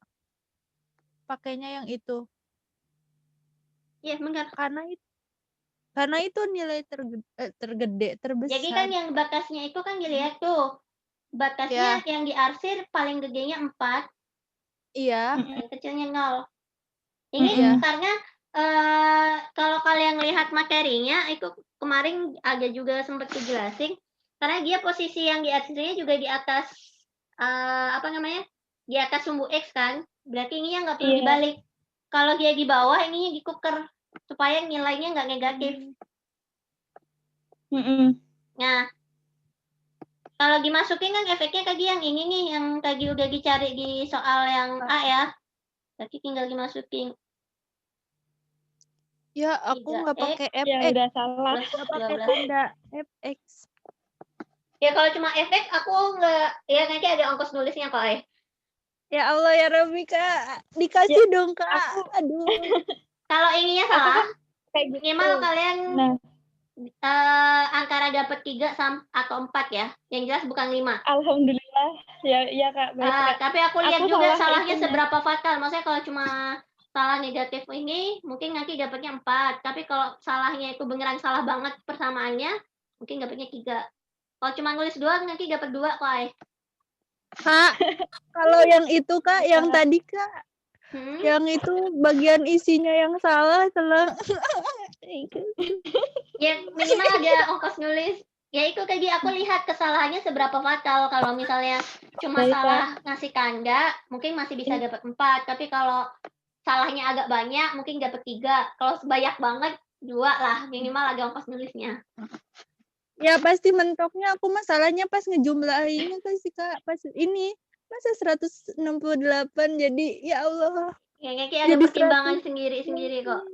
Pakainya yang itu. Iya, benar. Karena itu nilai tergede, terbesar. Jadi kan yang batasnya itu kan dilihat tuh. Batasnya yang diarsir paling gedenya 4. Iya. Yang kecilnya 0. Ini karena kalau kalian lihat materinya itu kemarin agak juga sempat dijelasin karena dia posisi yang diarsirnya juga di atas di atas sumbu X kan, berarti ini yang nggak perlu dibalik. Kalau dia di bawah ininya dikuker supaya nilainya nggak negatif. Nah, kalau dimasukin kan efeknya kayak yang ini nih, yang tadi udah dicari di soal yang A ya. Berarti tinggal dimasukin. Ya, aku nggak pakai fx. Ya udah salah. Nggak pakai tanda fx. Ya kalau cuma fx aku nggak, ya nanti ada ongkos nulisnya kok. Ya Allah ya Rabbi, Kak. Dikasih dong, Kak. Aduh. Kalau ininya salah, minimal kalian antara dapat 3 atau 4 ya. Yang jelas bukan 5. Alhamdulillah. Ya Kak. Baik, tapi aku lihat juga salahnya seberapa fatal. Maksudnya kalau cuma salah negatif ini, mungkin nanti dapatnya 4. Tapi kalau salahnya itu beneran salah banget persamaannya, mungkin dapatnya 3. Kalau cuma nulis 2, nanti dapat 2 kok. Kak, kalau yang itu Kak, yang tadi Kak, yang itu bagian isinya yang salah. Ya minimal ada ongkos nulis. Ya itu tadi aku lihat kesalahannya seberapa fatal. Kalau misalnya cuma salah ngasih tanda, mungkin masih bisa dapat 4. Tapi kalau salahnya agak banyak, mungkin dapat 3. Kalau banyak banget, 2 lah. Minimal ada ongkos nulisnya. Ya pasti mentoknya aku masalahnya pas ngejumlahinnya kan sih Kak. Pas ini masa 168 jadi ya Allah. Ya kayak ada pertimbangan sendiri-sendiri kok.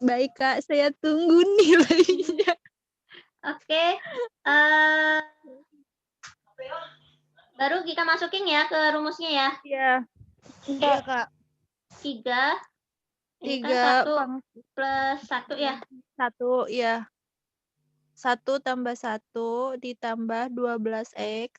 Baik Kak, saya tunggu nilainya. Oke. Baru kita masukin ya ke rumusnya ya. Iya. Iya Kak. 3. 3 kan 1 plus 1 ya. 1 ya. 1 tambah 1 ditambah 12X.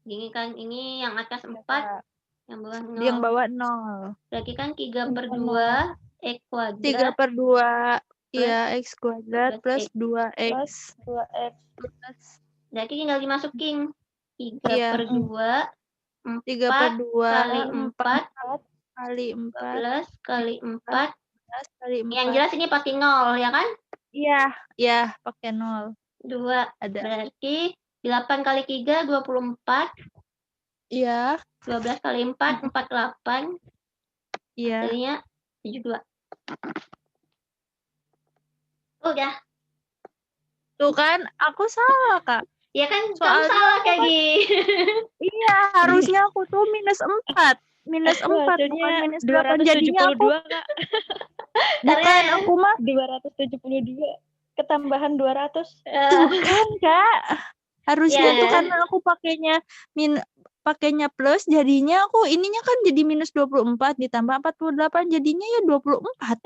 Ini kan, ini yang atas 4, yang bawah 0. Yang bawah 0. Berarti kan 3/2 X 3 kuadrat per 2, plus iya, X kuadrat plus 2X. 2X. Berarti tinggal dimasukin 3 Iya. per 2, 3 per 4 2, kali 4 kali 4, 12 kali 4. 12 kali 4. Yang jelas ini pasti 0, ya kan? Iya, pakai 0. 2. Ada. Berarti 8 kali 3, 24. Iya. 12 kali 4, 48. Iya. Hasilnya 72. Udah. Tuh kan, aku salah, Kak. Ya kan, kamu Soalnya salah, aku kan- Kagi. Iya, harusnya aku tuh -4. -4 bukan -8. Jadinya aku 272, Kak. bukan, aku mah 272. Ketambahan 200. bukan, Kak. Harusnya Ya. tuh karena aku pakainya plus, jadinya aku ininya kan jadi -24 ditambah 48, jadinya ya 24.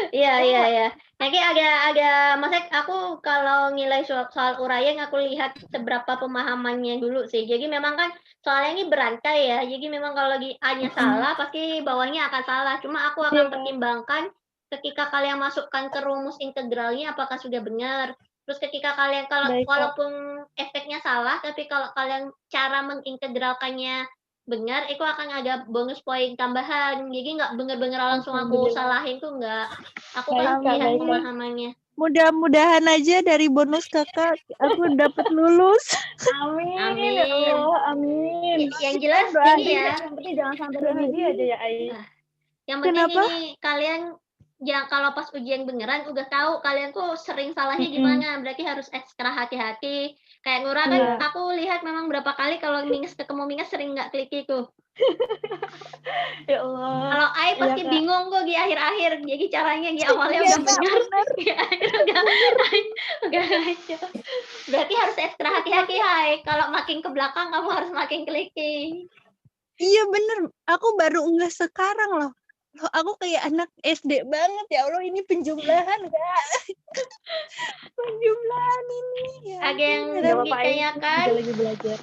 Iya. Nanti agak maksudnya aku kalau nilai soal uraian aku lihat seberapa pemahamannya dulu sih. Jadi memang kan soalnya ini berantai ya. Jadi memang kalau lagi A-nya salah pasti bawahnya akan salah. Cuma aku akan pertimbangkan ketika kalian masukkan ke rumus integralnya apakah sudah benar. Terus ketika kalian walaupun efeknya salah, tapi kalau kalian cara mengintegralkannya benar, itu akan ada bonus poin tambahan. Jadi nggak bener-bener langsung aku salahin tuh nggak. Aku kan lihat pemahamannya. Mudah-mudahan aja dari bonus Kakak aku dapat lulus. Amin. Ya Allah, amin. Yang jelas ini ya. Yang penting jangan sampai remedi aja ya, Ai. Yang penting ini kalian ya kalau pas ujian beneran udah tahu kalian tuh sering salahnya gimana, berarti harus ekstra hati-hati. Kayak Nura kan aku lihat memang berapa kali kalau ketemu minus sering nggak klik itu. Ya Allah. Kalau Ai pasti bingung kok di akhir-akhir. Jadi caranya di awalnya udah benar, di akhir udah lancar. Berarti harus ekstra hati-hati, Hai. Kalau makin ke belakang kamu harus makin clicking. Iya bener, aku baru enggak sekarang loh. Aku kayak anak SD banget, ya Allah, ini penjumlahan, Kak. Penjumlahan ini. Ya, ada yang ditanyakan? Lagi belajar.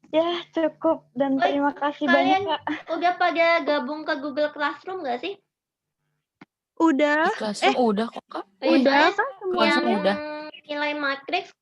Ya, cukup. Dan terima kasih banyak, Kak. Udah pada gabung ke Google Classroom nggak sih? Udah. Classroom udah kok, Kak. Udah, Kak. Yang nilai matriks